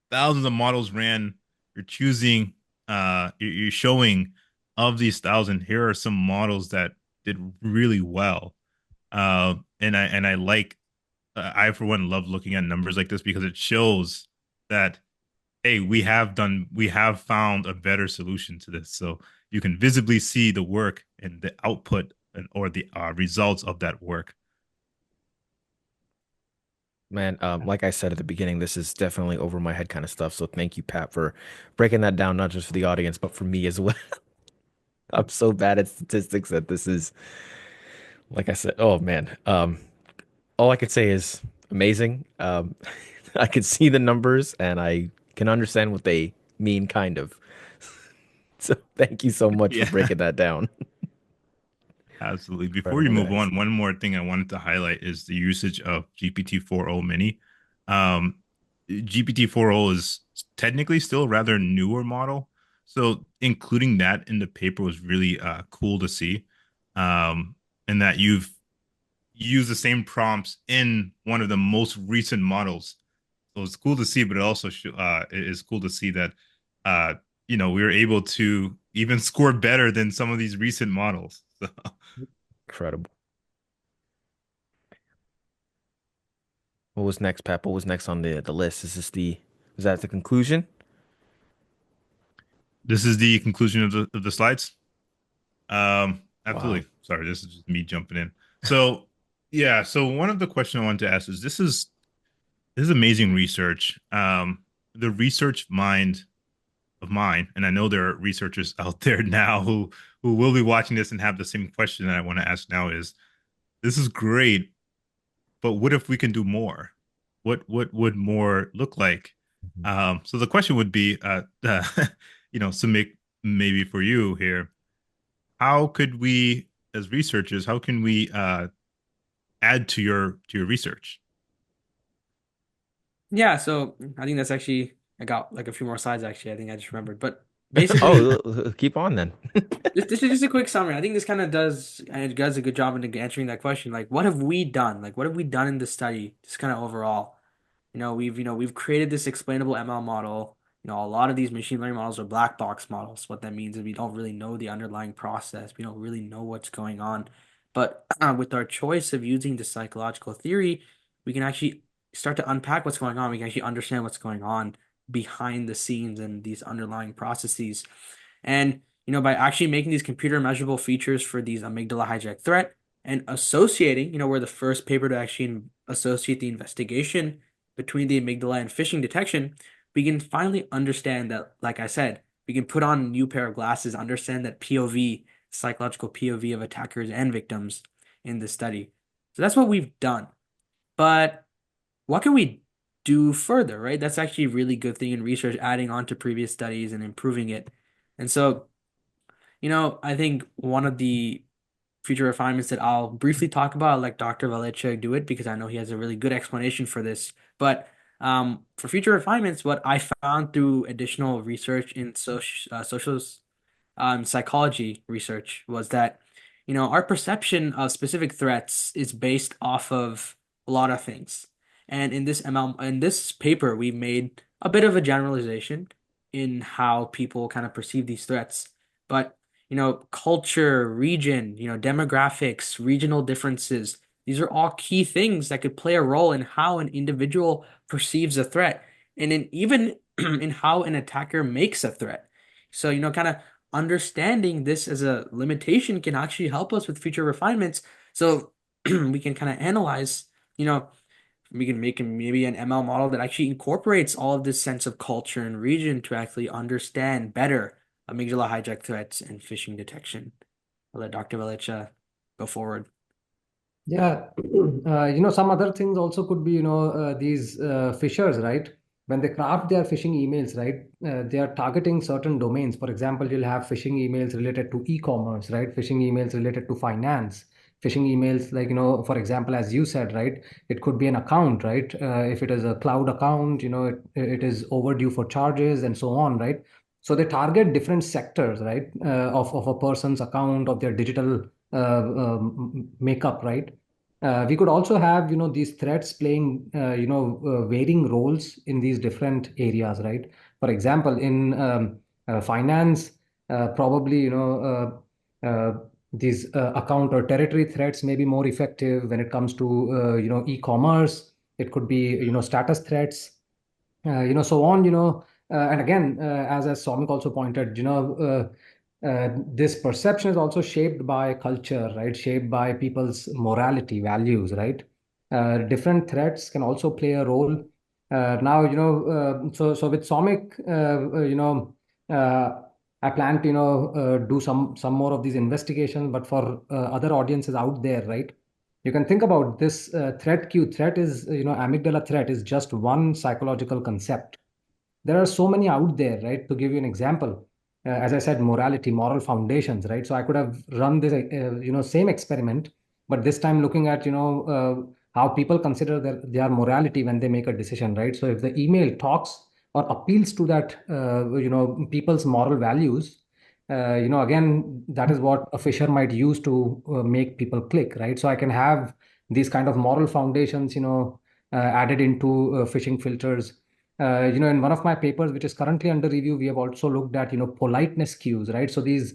thousands of models ran. You're choosing, you're showing of these thousand. Here are some models that did really well, and I like. I for one love looking at numbers like this because it shows that hey, we have found a better solution to this. So you can visibly see the work and the output or the results of that work. Man, like I said at the beginning, this is definitely over my head kind of stuff. So thank you, Pat, for breaking that down, not just for the audience, but for me as well. I'm so bad at statistics that this is, like I said, oh man. All I could say is amazing. I could see the numbers and I can understand what they mean, kind of. So thank you so much for Yeah. breaking that down. Absolutely. Before you Incredible, move guys. on, one more thing I wanted to highlight is the usage of GPT-4o Mini. Um, GPT-4o is technically still a rather newer model, so including that in the paper was really cool to see, and that you've used the same prompts in one of the most recent models. So it's cool to see, but it also it is cool to see that uh, we were able to even score better than some of these recent models. So. Incredible. What was next, Pat? What was next on the list? Is that the conclusion? This is the conclusion of the slides. Wow. Absolutely. Sorry, this is just me jumping in. So, yeah. So one of the questions I wanted to ask is this is amazing research. The research mind of mine, and I know there are researchers out there now who will be watching this and have the same question that I want to ask now is this is great, but what if we can do more? What would more look like? Mhm. So the question would be, Sumik, maybe for you here, how could we, as researchers, how can we add to your research? Yeah, so I think that's actually I got like a few more slides actually. I think I just remembered. But basically, Oh, keep on then. this is just a quick summary. I think this kind of does and it does a good job in answering that question. Like, what have we done? Like, what have we done in the study? Just kind of overall. We've created this explainable ML model. A lot of these machine learning models are black box models. What that means is we don't really know the underlying process. We don't really know what's going on. But with our choice of using the psychological theory, we can actually start to unpack what's going on. We can actually understand what's going on behind the scenes and these underlying processes. And by actually making these computer measurable features for these amygdala hijack threat and associating, we're the first paper to actually associate the investigation between the amygdala and phishing detection, we can finally understand that, like I said, we can put on a new pair of glasses, understand that POV, psychological POV of attackers and victims in the study. So that's what we've done. But what can we do further, right? That's actually a really good thing in research, adding on to previous studies and improving it. And so, I think one of the future refinements that I'll briefly talk about, I'll let Dr. Valecha do it because I know he has a really good explanation for this. But for future refinements, what I found through additional research in social psychology research was that, our perception of specific threats is based off of a lot of things. And in this paper, we made a bit of a generalization in how people kind of perceive these threats. But, culture, region, demographics, regional differences, these are all key things that could play a role in how an individual perceives a threat and even in how an attacker makes a threat. So, kind of understanding this as a limitation can actually help us with future refinements. So we can kind of analyze, we can make maybe an ML model that actually incorporates all of this sense of culture and region to actually understand better amygdala hijack threats and phishing detection. I'll let Dr. Velicha go forward. Yeah, some other things also could be, these phishers, right? When they craft their phishing emails, right, they are targeting certain domains. For example, you'll have phishing emails related to e-commerce, right? Phishing emails related to finance, phishing emails like, for example, as you said, right, it could be an account, right? If it is a cloud account, it is overdue for charges and so on, right? So they target different sectors, right, of a person's account, of their digital makeup, right? We could also have, these threats playing, varying roles in these different areas, right? For example, in finance, probably, these account or territory threats may be more effective. When it comes to, e-commerce, it could be, status threats, so on, and again, as Soumik also pointed, this perception is also shaped by culture, right? Shaped by people's morality, values, right? Different threats can also play a role. Now, so with Soumik, I plan to, do some more of these investigations, but for other audiences out there, right? You can think about this threat queue. Threat is, amygdala threat is just one psychological concept. There are so many out there, right? To give you an example, as I said, morality, moral foundations, right? So I could have run this, same experiment, but this time looking at, how people consider their morality when they make a decision, right? So if the email talks or appeals to that, people's moral values, again, that is what a fisher might use to make people click, right? So I can have these kind of moral foundations, added into phishing filters. In one of my papers, which is currently under review, we have also looked at, politeness cues, right? So these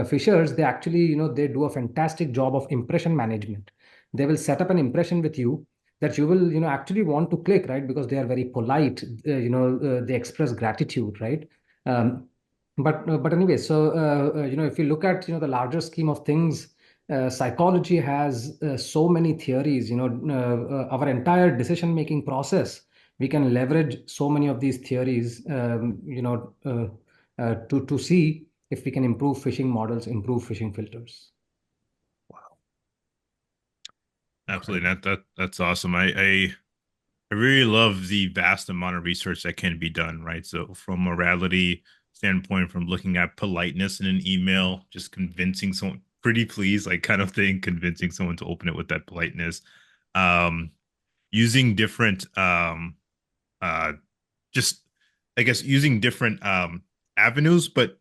fishers, they actually, they do a fantastic job of impression management. They will set up an impression with you that you will, actually want to click, right? Because they are very polite. They express gratitude, right? Um, but anyway, so if you look at, the larger scheme of things, psychology has so many theories. Our entire decision making process, we can leverage so many of these theories, to see if we can improve phishing models, improve phishing filters. Absolutely. That's awesome. I really love the vast amount of research that can be done, right? So from morality standpoint, from looking at politeness in an email, just convincing someone, pretty please, like kind of thing, convincing someone to open it with that politeness. Um, Using different just I guess using different avenues, but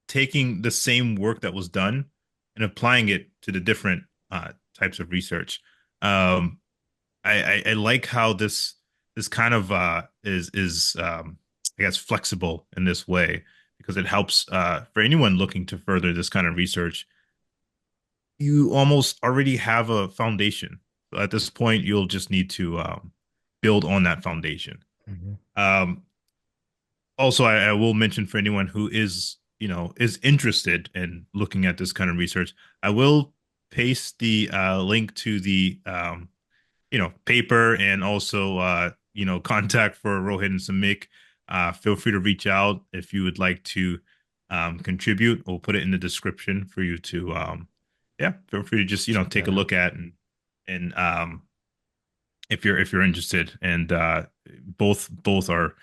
taking the same work that was done and applying it to the different types of research. Um, I like how this kind of is I guess flexible in this way because it helps for anyone looking to further this kind of research. You almost already have a foundation. So at this point, you'll just need to build on that foundation. Mhm. Um, Also, I will mention for anyone who is is interested in looking at this kind of research, I will paste the link to the paper and also contact for Rohit and Soumik. Feel free to reach out if you would like to contribute. We'll put it in the description for you to yeah, feel free to just Check take that a out. look at and if you're interested. And both are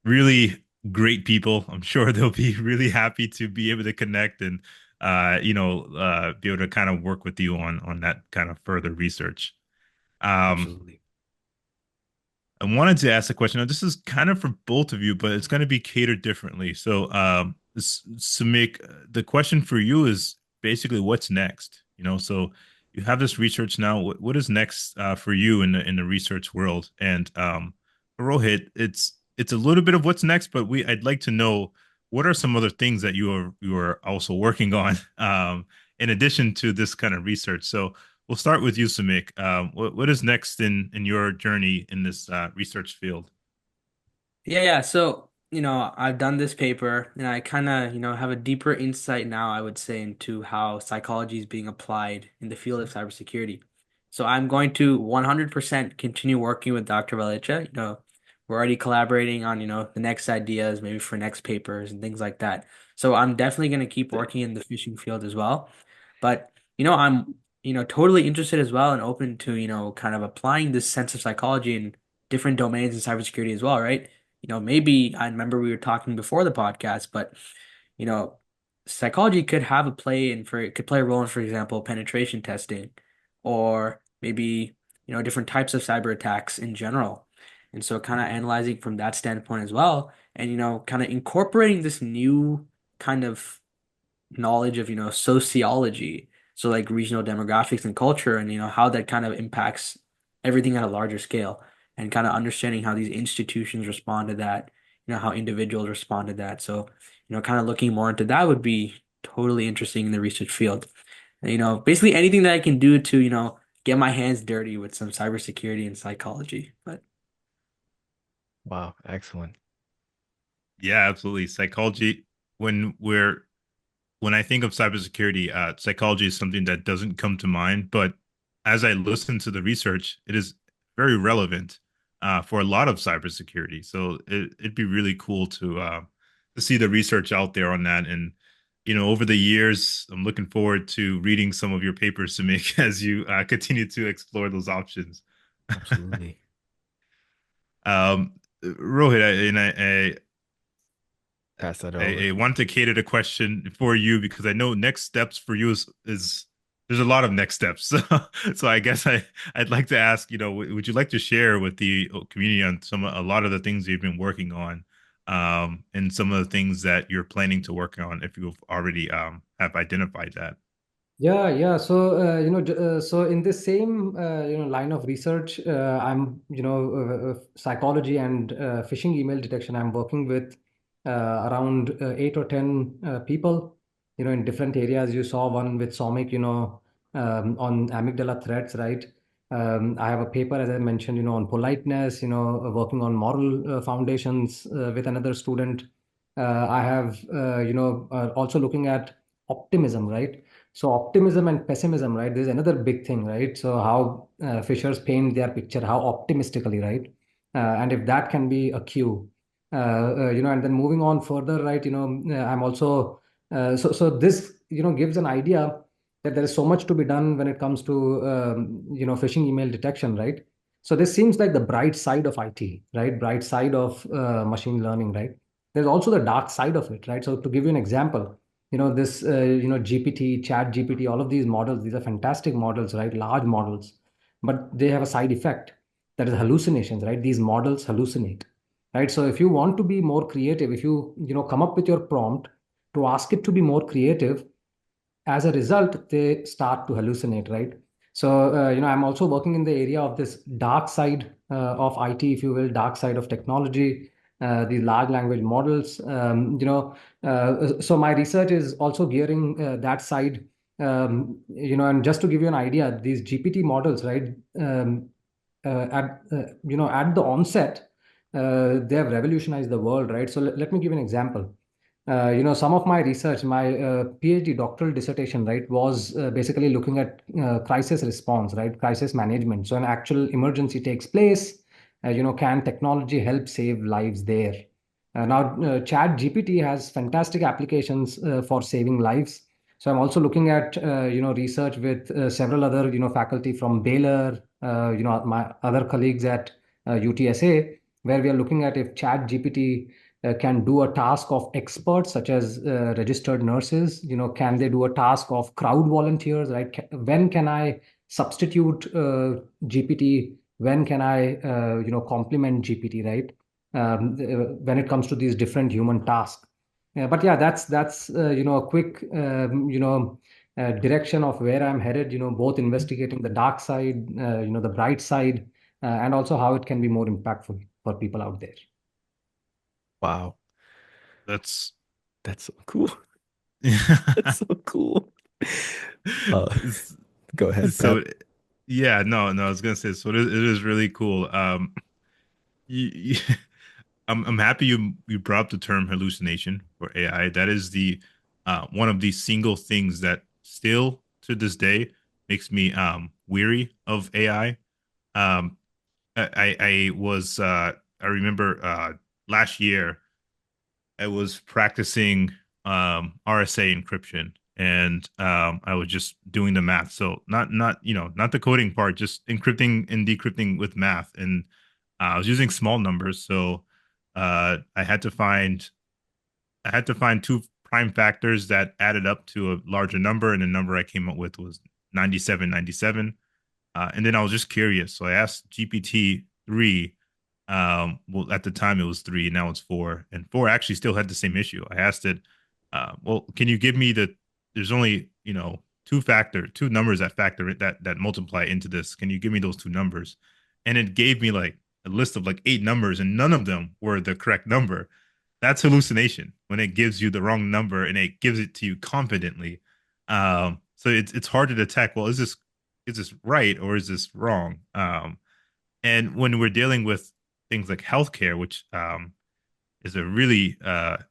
really great people. I'm sure they'll be really happy to be able to connect and be able to kind of work with you on that kind of further research. Um, Absolutely. I wanted to ask a question. Now, this is kind of for both of you, but it's going to be catered differently. So, Samik, the question for you is basically what's next? So you have this research now. What is next for you in the research world? And for Rohit, it's a little bit of what's next, but I'd like to know what are some other things that you are also working on in addition to this kind of research. So we'll start with you, Samik. What is next in your journey in this research field? Yeah. So, I've done this paper and I kind of, have a deeper insight now, I would say, into how psychology is being applied in the field of cybersecurity. So I'm going to 100% continue working with Dr. Velicha. We're already collaborating on, the next ideas, maybe for next papers and things like that. So I'm definitely going to keep working in the phishing field as well. But, I'm, totally interested as well and open to, kind of applying this sense of psychology in different domains in cybersecurity as well, right? Maybe I remember we were talking before the podcast, but, you know, psychology could have a play in for it could play a role in, for example, penetration testing or maybe, different types of cyber attacks in general. And so kind of analyzing from that standpoint as well, and kind of incorporating this new kind of knowledge of, sociology, so like regional demographics and culture, and how that kind of impacts everything at a larger scale, and kind of understanding how these institutions respond to that, how individuals respond to that. So, kind of looking more into that would be totally interesting in the research field. And, basically anything that I can do to, get my hands dirty with some cybersecurity and psychology. But Wow, excellent. Yeah, absolutely. Psychology, when we're when I think of cybersecurity, psychology is something that doesn't come to mind. But as I listen to the research, it is very relevant for a lot of cybersecurity. So it'd be really cool to see the research out there on that. And over the years, I'm looking forward to reading some of your papers to make as you continue to explore those options. Absolutely. Rohit, Pass that over. I want to cater the question for you because I know next steps for you is there's a lot of next steps. So I guess I'd like to ask, would you like to share with the community on a lot of the things you've been working on, and some of the things that you're planning to work on if you've already have identified that? Yeah, yeah. So, so in this same, line of research, I'm, psychology and phishing email detection. I'm working with around 8 or 10 people, in different areas. You saw one with Soumik, on amygdala threats, right? I have a paper, as I mentioned, on politeness, working on moral foundations with another student. I have, also looking at optimism, right? So optimism and pessimism, right? There's another big thing, right? So how fishers paint their picture, how optimistically, right? And if that can be a cue, and then moving on further, right? I'm also so this gives an idea that there is so much to be done when it comes to phishing email detection, right? So this seems like the bright side of IT, right? Bright side of machine learning, right? There's also the dark side of it, right? So to give you an example, this GPT, chat GPT, all of these models, these are fantastic models, right? Large models, but they have a side effect, that is hallucinations, right? These models hallucinate, right? So if you want to be more creative, if you come up with your prompt to ask it to be more creative, as a result they start to hallucinate, right? So I'm also working in the area of this dark side of IT, if you will, dark side of technology, these large language models. So my research is also gearing that side. And just to give you an idea, these GPT models, right? At the onset, they have revolutionized the world, right? So let me give you an example. Some of my research, my PhD doctoral dissertation, right, was basically looking at crisis response, right, crisis management. So an actual emergency takes place. Can technology help save lives there? Now, Chat GPT has fantastic applications for saving lives. So I'm also looking at research with several other faculty from Baylor, my other colleagues at UTSA, where we are looking at if Chat GPT can do a task of experts such as registered nurses. Can they do a task of crowd volunteers, right? When can I substitute GPT? When can I complement GPT, right? When it comes to these different human tasks. But yeah, that's a quick direction of where I'm headed, both investigating the dark side, the bright side, and also how it can be more impactful for people out there. Wow, That's that's so cool. That's so cool. Uh, Go ahead, so Pat. yeah, no, I was gonna say, so it is really cool. You, I'm happy you brought up the term hallucination for AI. That is the one of the single things that still to this day makes me weary of AI. Um, I remember last year I was practicing RSA encryption, and I was just doing the math. So not the coding part, just encrypting and decrypting with math. And I was using small numbers, so I had to find two prime factors that added up to a larger number, and the number I came up with was 9797. And then I was just curious, so I asked GPT-3. Well, at the time it was three, now it's four, and four actually still had the same issue. I asked it, well, can you give me the? There's only two numbers that factor it that multiply into this. Can you give me those two numbers? And it gave me like a list of like eight numbers, and none of them were the correct number. That's hallucination when it gives you the wrong number and it gives it to you confidently. So it's hard to detect. Well, is this right or is this wrong? And when we're dealing with things like healthcare, which is a really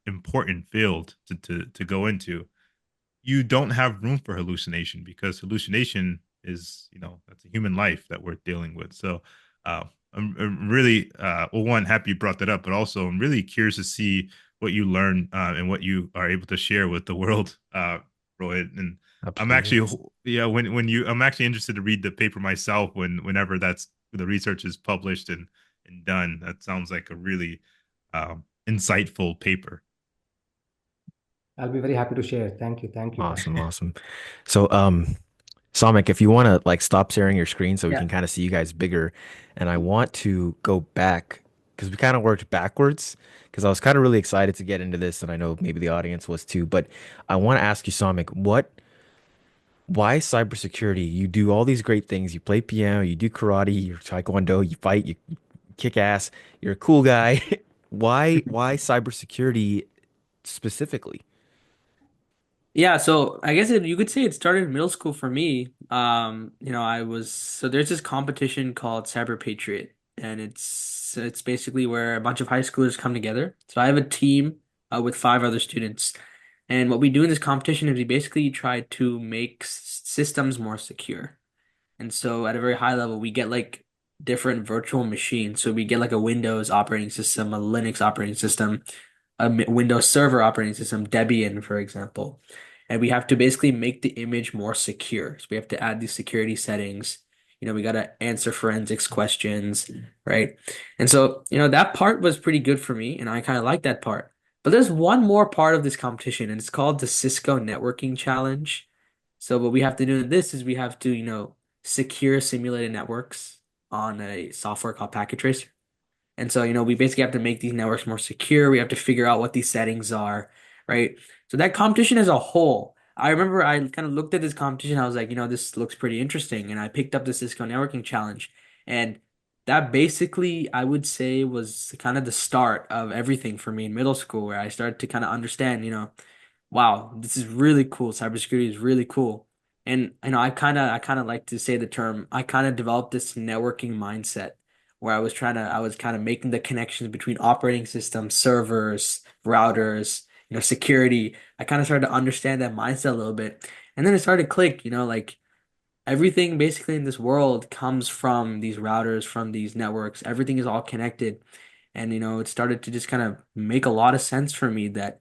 important field to go into, you don't have room for hallucination because hallucination is, that's a human life that we're dealing with. So uh, I'm really, well, one, happy you brought that up, but also I'm really curious to see what you learn and what you are able to share with the world, Rohit. And I'm Absolutely. actually, yeah, I'm actually interested to read the paper myself whenever the research is published and done. That sounds like a really insightful paper. I'll be very happy to share. Thank you. Thank you. Awesome, awesome. So, Samik, if you want to like stop sharing your screen so we Yeah. can kind of see you guys bigger, and I want to go back because we kind of worked backwards because I was kind of really excited to get into this, and I know maybe the audience was too. But I want to ask you, Samik, why cybersecurity? You do all these great things. You play piano, you do karate, you taekwondo, you fight, you kick ass. You're a cool guy. Why cybersecurity specifically? Yeah, so I guess you could say it started in middle school for me. There's this competition called Cyber Patriot, and it's basically where a bunch of high schoolers come together. So I have a team with five other students, and what we do in this competition is we basically try to make systems more secure. And so at a very high level, we get like different virtual machines. So we get like a Windows operating system, a Linux operating system, Windows Server operating system, Debian, for example. And we have to basically make the image more secure. So we have to add these security settings. We got to answer forensics questions, right? And so, that part was pretty good for me, and I kind of like that part. But there's one more part of this competition, and it's called the Cisco Networking Challenge. So what we have to do in this is we have to, secure simulated networks on a software called PacketTracer. And so, we basically have to make these networks more secure. We have to figure out what these settings are, right? So that competition as a whole, I remember I kind of looked at this competition. I was like, this looks pretty interesting. And I picked up the Cisco Networking Challenge. And that basically, I would say, was kind of the start of everything for me in middle school, where I started to kind of understand, wow, this is really cool. Cybersecurity is really cool. And I kind of like to say the term, I kind of developed this networking mindset where I was kind of making the connections between operating systems, servers, routers, security. I kind of started to understand that mindset a little bit. And then it started to click, like everything basically in this world comes from these routers, from these networks. Everything is all connected. And, it started to just kind of make a lot of sense for me that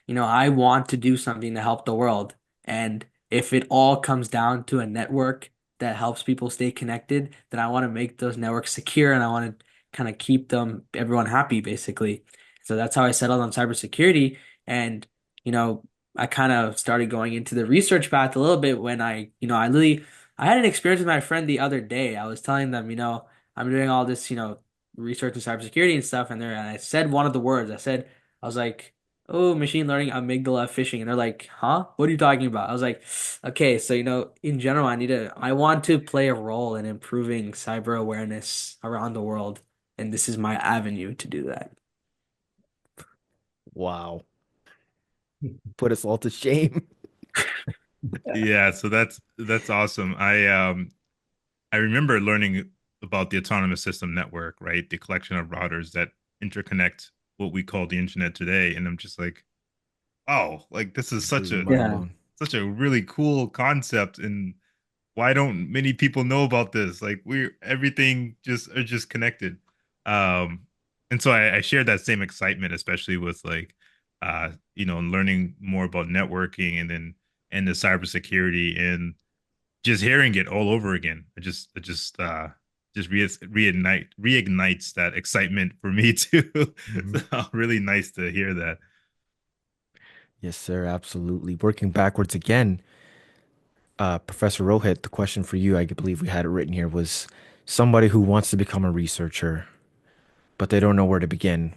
I want to do something to help the world. And if it all comes down to a network that helps people stay connected, then I want to make those networks secure and I want to kind of keep everyone happy, basically. So that's how I settled on cybersecurity. And, you know, I kind of started going into the research path a little bit when I had an experience with my friend the other day. I was telling them, I'm doing all this, research in cybersecurity and stuff. And I said one of the words, I was like, oh, machine learning, amygdala phishing. And they're like, huh? What are you talking about? I was like, okay, so in general, I want to play a role in improving cyber awareness around the world, and this is my avenue to do that. Wow. Put us all to shame. Yeah, so that's awesome. I remember learning about the autonomous system network, right? The collection of routers that interconnect what we call the internet today. And I'm just like, oh, like this is such Completely a mind Yeah. blown. such a really cool concept. And why don't many people know about this? Like we're everything just are just connected. Um, and so I shared that same excitement, especially with like learning more about networking and then and the cybersecurity, and just hearing it all over again, it just reignites that excitement for me too. Mhm. So really nice to hear that. Yes, sir, absolutely. Working backwards again, Professor Rohit, the question for you, I believe we had it written here, was somebody who wants to become a researcher, but they don't know where to begin.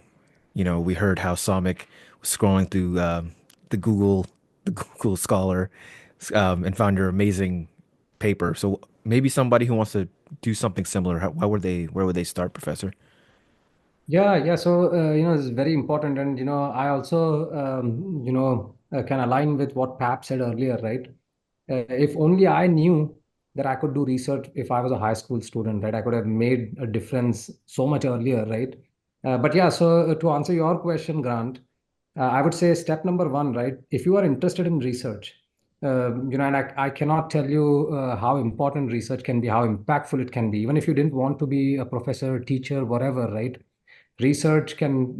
We heard how Soumik was scrolling through the Google, the Google Scholar, and found your amazing paper. So maybe somebody who wants to do something similar, where would they start, Professor? Yeah, yeah. So, it's very important. And, I also, can align with what Pap said earlier, right? If only I knew that I could do research if I was a high school student, right? I could have made a difference so much earlier, right? But yeah, so to answer your question, Grant, I would say step number one, right? If you are interested in research, and I cannot tell you how important research can be, how impactful it can be, even if you didn't want to be a professor, teacher, whatever, right? Research can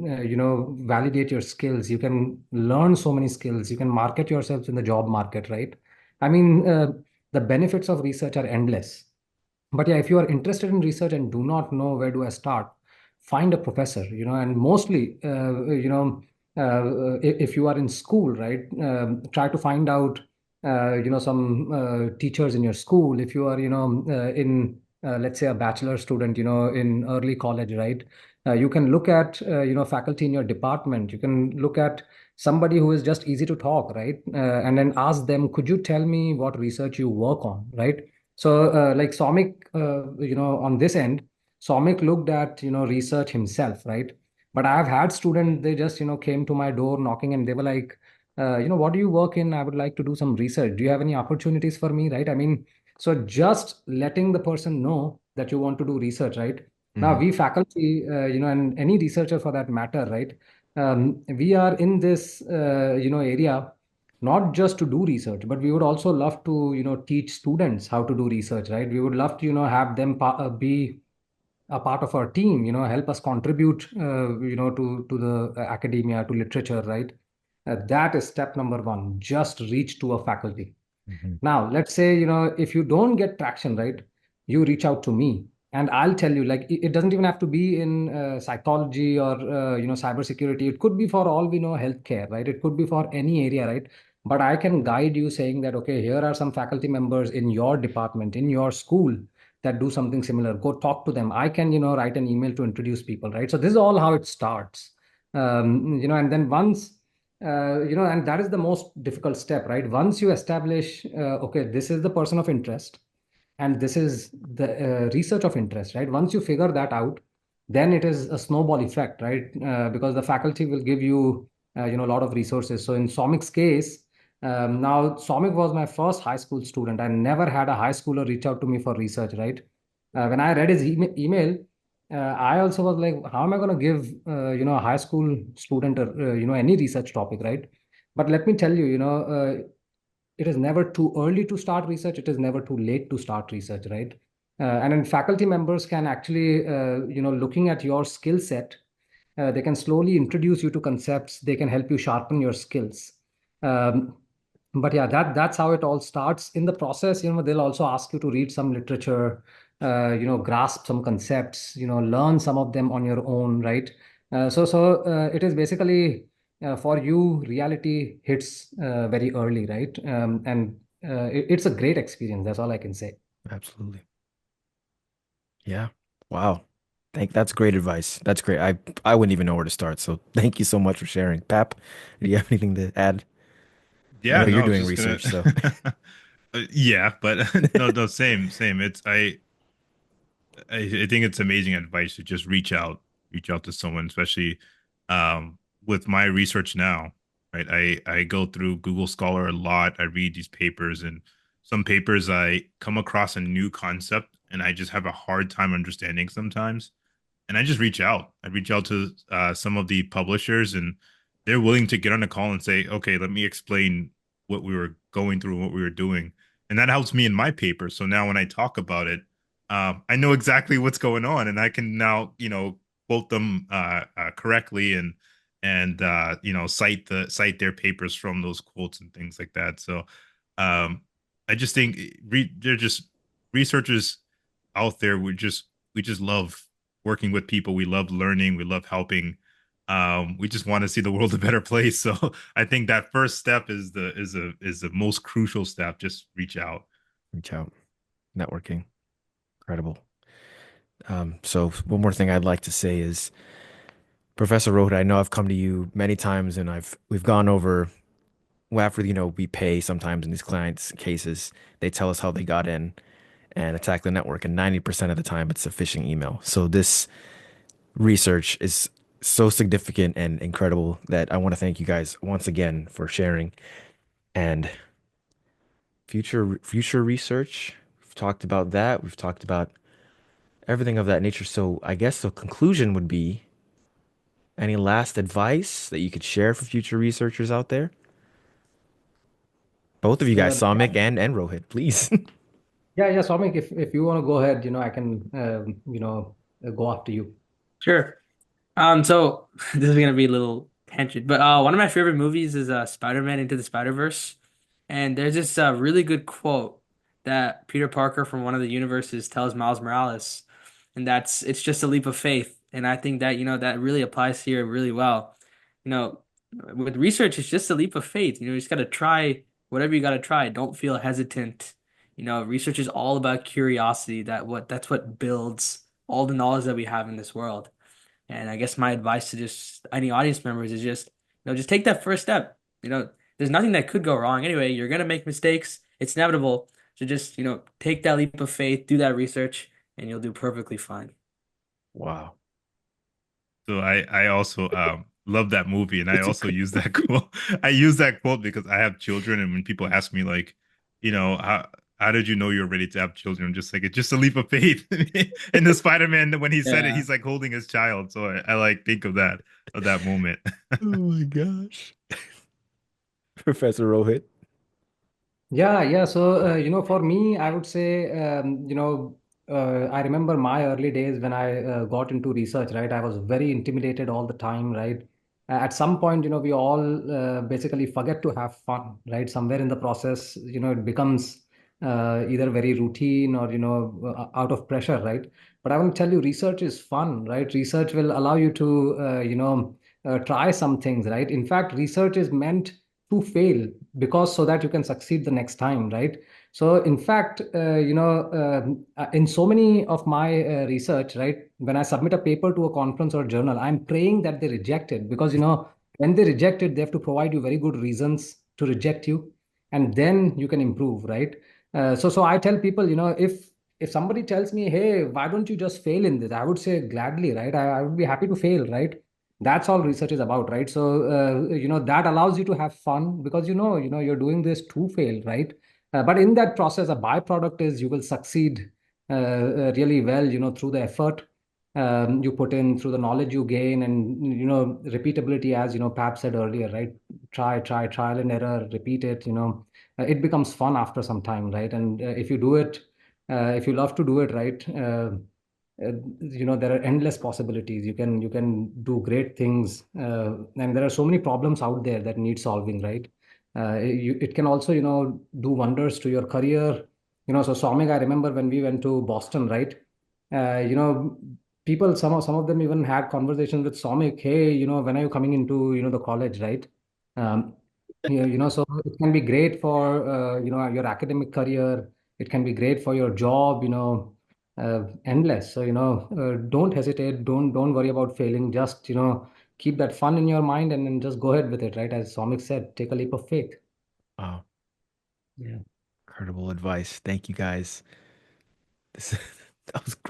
validate your skills. You can learn so many skills. You can market yourself in the job market, right? I mean, the benefits of research are endless. But yeah, if you are interested in research and do not know where do I start, find a professor, and mostly, if you are in school, right, try to find out, some teachers in your school. If you are, in, let's say, a bachelor student, in early college, right, you can look at, faculty in your department. You can look at somebody who is just easy to talk, right, and then ask them, could you tell me what research you work on, right? So, like Soumik, on this end, Soumik looked at, research himself, right? But I've had students, they just, came to my door knocking and they were like, what do you work in? I would like to do some research. Do you have any opportunities for me, right? I mean, so just letting the person know that you want to do research, right? Now, Hmm. we faculty, and any researcher for that matter, right? We are in this, area not just to do research, but we would also love to, teach students how to do research, right? We would love to, have them be a part of our team, help us contribute, to the academia, to literature, right? That is step number one. Just reach to a faculty. Hmm. Now, let's say, if you don't get traction, right, you reach out to me and I'll tell you, like, it doesn't even have to be in psychology or, cybersecurity. It could be for all we know, healthcare, right? It could be for any area, right? But I can guide you saying that, okay, here are some faculty members in your department, in your school that do something similar. Go talk to them. I can, write an email to introduce people, right? So this is all how it starts. And then once and that is the most difficult step, right? Once you establish, okay, this is the person of interest and this is the research of interest, right? Once you figure that out, then it is a snowball effect, right? Because the faculty will give you, a lot of resources. So in Soumik's case, now Soumik was my first high school student. I never had a high schooler reach out to me for research, right? When I read his email, I also was like, how am I going to give, a high school student, any research topic, right? But let me tell you, it is never too early to start research. It is never too late to start research, right? And then faculty members can actually, looking at your skill set, they can slowly introduce you to concepts. They can help you sharpen your skills. Um, but yeah, that's how it all starts. In the process, they'll also ask you to read some literature, grasp some concepts, learn some of them on your own, right? So it is basically, for you, reality hits very early, right? And it's a great experience. That's all I can say. Absolutely. Yeah. Wow. That's great advice. That's great. I wouldn't even know where to start. So thank you so much for sharing. Pap, do you have anything to add? I Yeah, know no, you're I was doing just gonna. research, so Yeah, but no, no, same. I think it's amazing advice to just reach out to someone, especially with my research now, right? I go through Google Scholar a lot. I read these papers, and some papers I come across a new concept, and I just have a hard time understanding sometimes. And I just reach out. I reach out to some of the publishers, and they're willing to get on a call and say, "Okay, let me explain what we were going through and what we were doing," and that helps me in my paper. So now when I talk about it, I know exactly what's going on, and I can now, quote them correctly, and cite their papers from those quotes and things like that. So um, I just think they're just researchers out there. We just love working with people. We love learning. We love helping. We just want to see the world a better place. So I think that first step is the most crucial step. Just reach out. Reach out, networking, incredible. So one more thing I'd like to say is, Professor Rohit, I know I've come to you many times and we've gone over, well, after, we pay sometimes in these clients' cases, they tell us how they got in and attack the network, and 90% of the time it's a phishing email. So this research is so significant and incredible that I want to thank you guys once again for sharing. And future research, we've talked about that. We've talked about everything of that nature. So I guess the conclusion would be, any last advice that you could share for future researchers out there? Both of you guys, Samik and Rohit, please. Yeah, Soumik, if you want to go ahead, I can, go after you. Sure. So this is gonna be a little tangent, but one of my favorite movies is Spider-Man Into the Spider-Verse, and there's this really good quote that Peter Parker from one of the universes tells Miles Morales, and that's it's just a leap of faith, and I think that that really applies here really well. You know, with research, it's just a leap of faith. You just gotta try whatever you gotta try. Don't feel hesitant. Research is all about curiosity. That's what builds all the knowledge that we have in this world. And I guess my advice to just any audience members is just take that first step. There's nothing that could go wrong anyway. You're gonna make mistakes. It's inevitable. So just, take that leap of faith, do that research, and you'll do perfectly fine. Wow. So I also love that movie, and I It's a also good use that movie. quote. I use that quote because I have children, and when people ask me like, how did you know you're ready to have children? I'm just like, it's just a leap of faith. And the Spider-Man, when he said it, Yeah. he's like holding his child. So I like think of that moment. Oh my gosh. Professor Rohit. Yeah. So, for me, I would say, I remember my early days when I got into research, right? I was very intimidated all the time, right? At some point, we all basically forget to have fun, right? Somewhere in the process, it becomes either very routine or, out of pressure, right? But I want to tell you, research is fun, right? Research will allow you to, try some things, right? In fact, research is meant to fail because so that you can succeed the next time, right? So in fact, in so many of my research, right, when I submit a paper to a conference or journal, I'm praying that they reject it, because when they reject it, they have to provide you very good reasons to reject you, and then you can improve, right? So I tell people, if somebody tells me, hey, why don't you just fail in this, I would say gladly, right? I would be happy to fail, right? That's all research is about, right? So that allows you to have fun, because you're doing this to fail, right? But in that process, a byproduct is you will succeed really well, through the effort you put in, through the knowledge you gain, and repeatability, as Pap said earlier, right? Trial and error, repeat it. It becomes fun after some time, right? And if you do it, if you love to do it, right? There are endless possibilities. You can do great things, and there are so many problems out there that need solving, right? It can also do wonders to your career. So Swamik, I remember when we went to Boston, right? You know, people, some of them even had conversations with Swamik. Hey, when are you coming into the college, right? um, so it can be great for your academic career. It can be great for your job, endless. So don't hesitate, don't worry about failing. Just keep that fun in your mind, and then just go ahead with it, right? As Somik said, take a leap of faith. Wow. Yeah. Incredible advice. Thank you guys. This,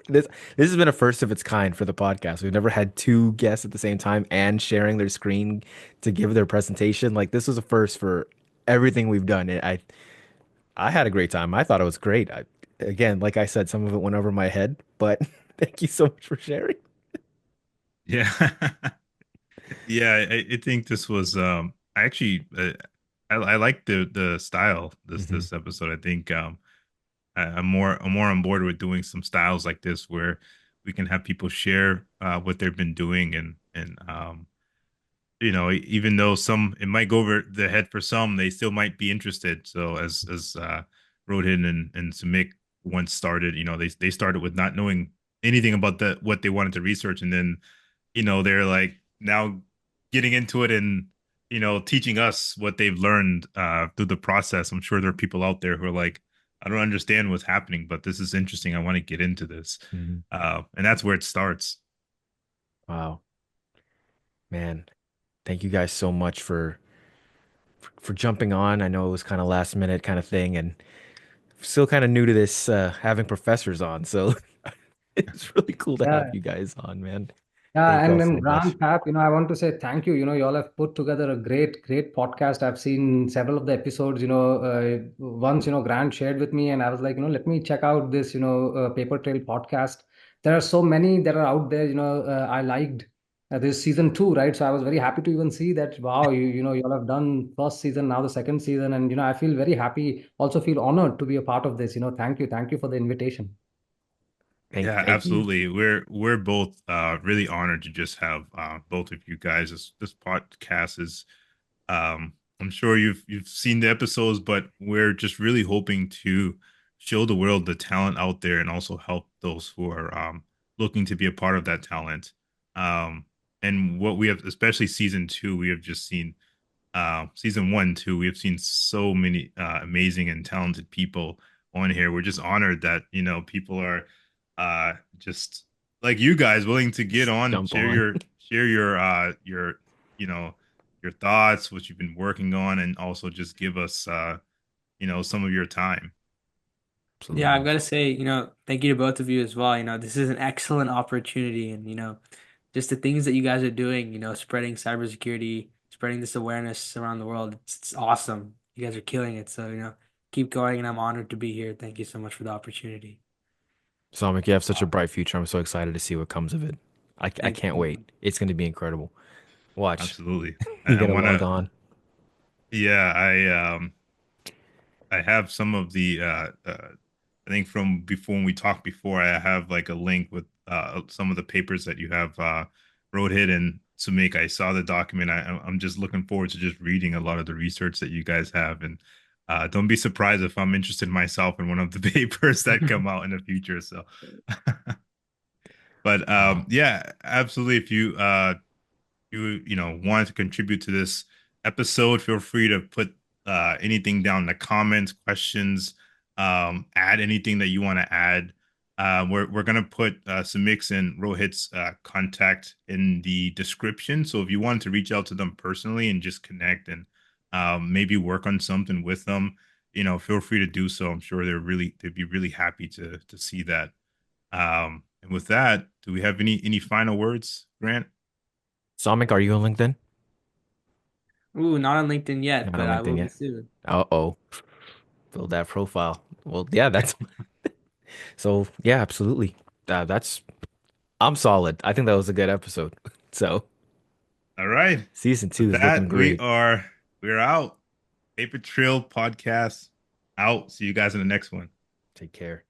this has been a first of its kind for the podcast. We've never had two guests at the same time and sharing their screen to give their presentation. Like, this was a first for everything we've done. And I had a great time. I thought it was great. Again, like I said, some of it went over my head, but thank you so much for sharing. Yeah. Yeah, I think this was I actually I like the style Hmm. this episode. I think I'm more on board with doing some styles like this where we can have people share what they've been doing and even though some it might go over the head for some, they still might be interested. So as Rohit and Sumik once started, they started with not knowing anything about what they wanted to research, and then they're like now getting into it and teaching us what they've learned through the process. I'm sure there are people out there who are like, I don't understand what's happening, but this is interesting. I want to get into this, Mhm. and that's where it starts. Wow, man. Thank you guys so much for jumping on. I know it was kind of last minute kind of thing, and still kind of new to this having professors on. So it's really cool to have Yeah. you guys on, man. Yeah, Thank y'all and so then much. Grant Cap, I want to say thank you. You all have put together a great podcast. I've seen several of the episodes. Once, Grant shared with me, and I was like, let me check out this, Paper Trail podcast. There are so many that are out there. I liked this season two, right? So I was very happy to even see that. Wow, you all have done first season, now the second season, and I feel very happy. Also feel honored to be a part of this. Thank you for the invitation. Yeah, Thank you. absolutely. We're both really honored to just have both of you guys. This podcast is I'm sure you've seen the episodes, but we're just really hoping to show the world the talent out there and also help those who are looking to be a part of that talent. Um, and what we have, especially season two, we have just seen season one, two, we have seen so many amazing and talented people on here. We're just honored that people are just like you guys willing to get Just on, jump on. share your you know your thoughts, what you've been working on, and also just give us some of your time. Yeah, I've Absolutely. got to say, thank you to both of you as well. This is an excellent opportunity, and just the things that you guys are doing, spreading cybersecurity, spreading this awareness around the world. It's awesome. You guys are killing it. So, keep going, and I'm honored to be here. Thank you so much for the opportunity. Soumik, you have such a bright future. I'm so excited to see what comes of it. I Thank can't wait. you. It's going to be incredible. Watch. Absolutely. You I got to want log to. on. Yeah, I have some of the I think from before when we talked before, I have like a link with some of the papers that you have Rohit and Sumik. I saw the document. I'm just looking forward to just reading a lot of the research that you guys have, and don't be surprised if I'm interested myself in one of the papers that come out in the future. So, but Wow. yeah, absolutely. If you want to contribute to this episode, feel free to put anything down in the comments, questions, add anything that you want to add. We're gonna put Samik's and Rohit's contact in the description. So if you want to reach out to them personally and just connect and maybe work on something with them, feel free to do so. I'm sure they'd be really happy to see that. And with that, do we have any final words, Grant? Soumik, are you on LinkedIn? Ooh, not on LinkedIn yet, Not but on I LinkedIn will be yet. soon. Uh-oh. Build that profile. Well, yeah, that's so yeah, absolutely. That's I'm solid. I think that was a good episode. So All right. season two With is looking that, great. we're out. Paper Trail podcast out. See you guys in the next one. Take care.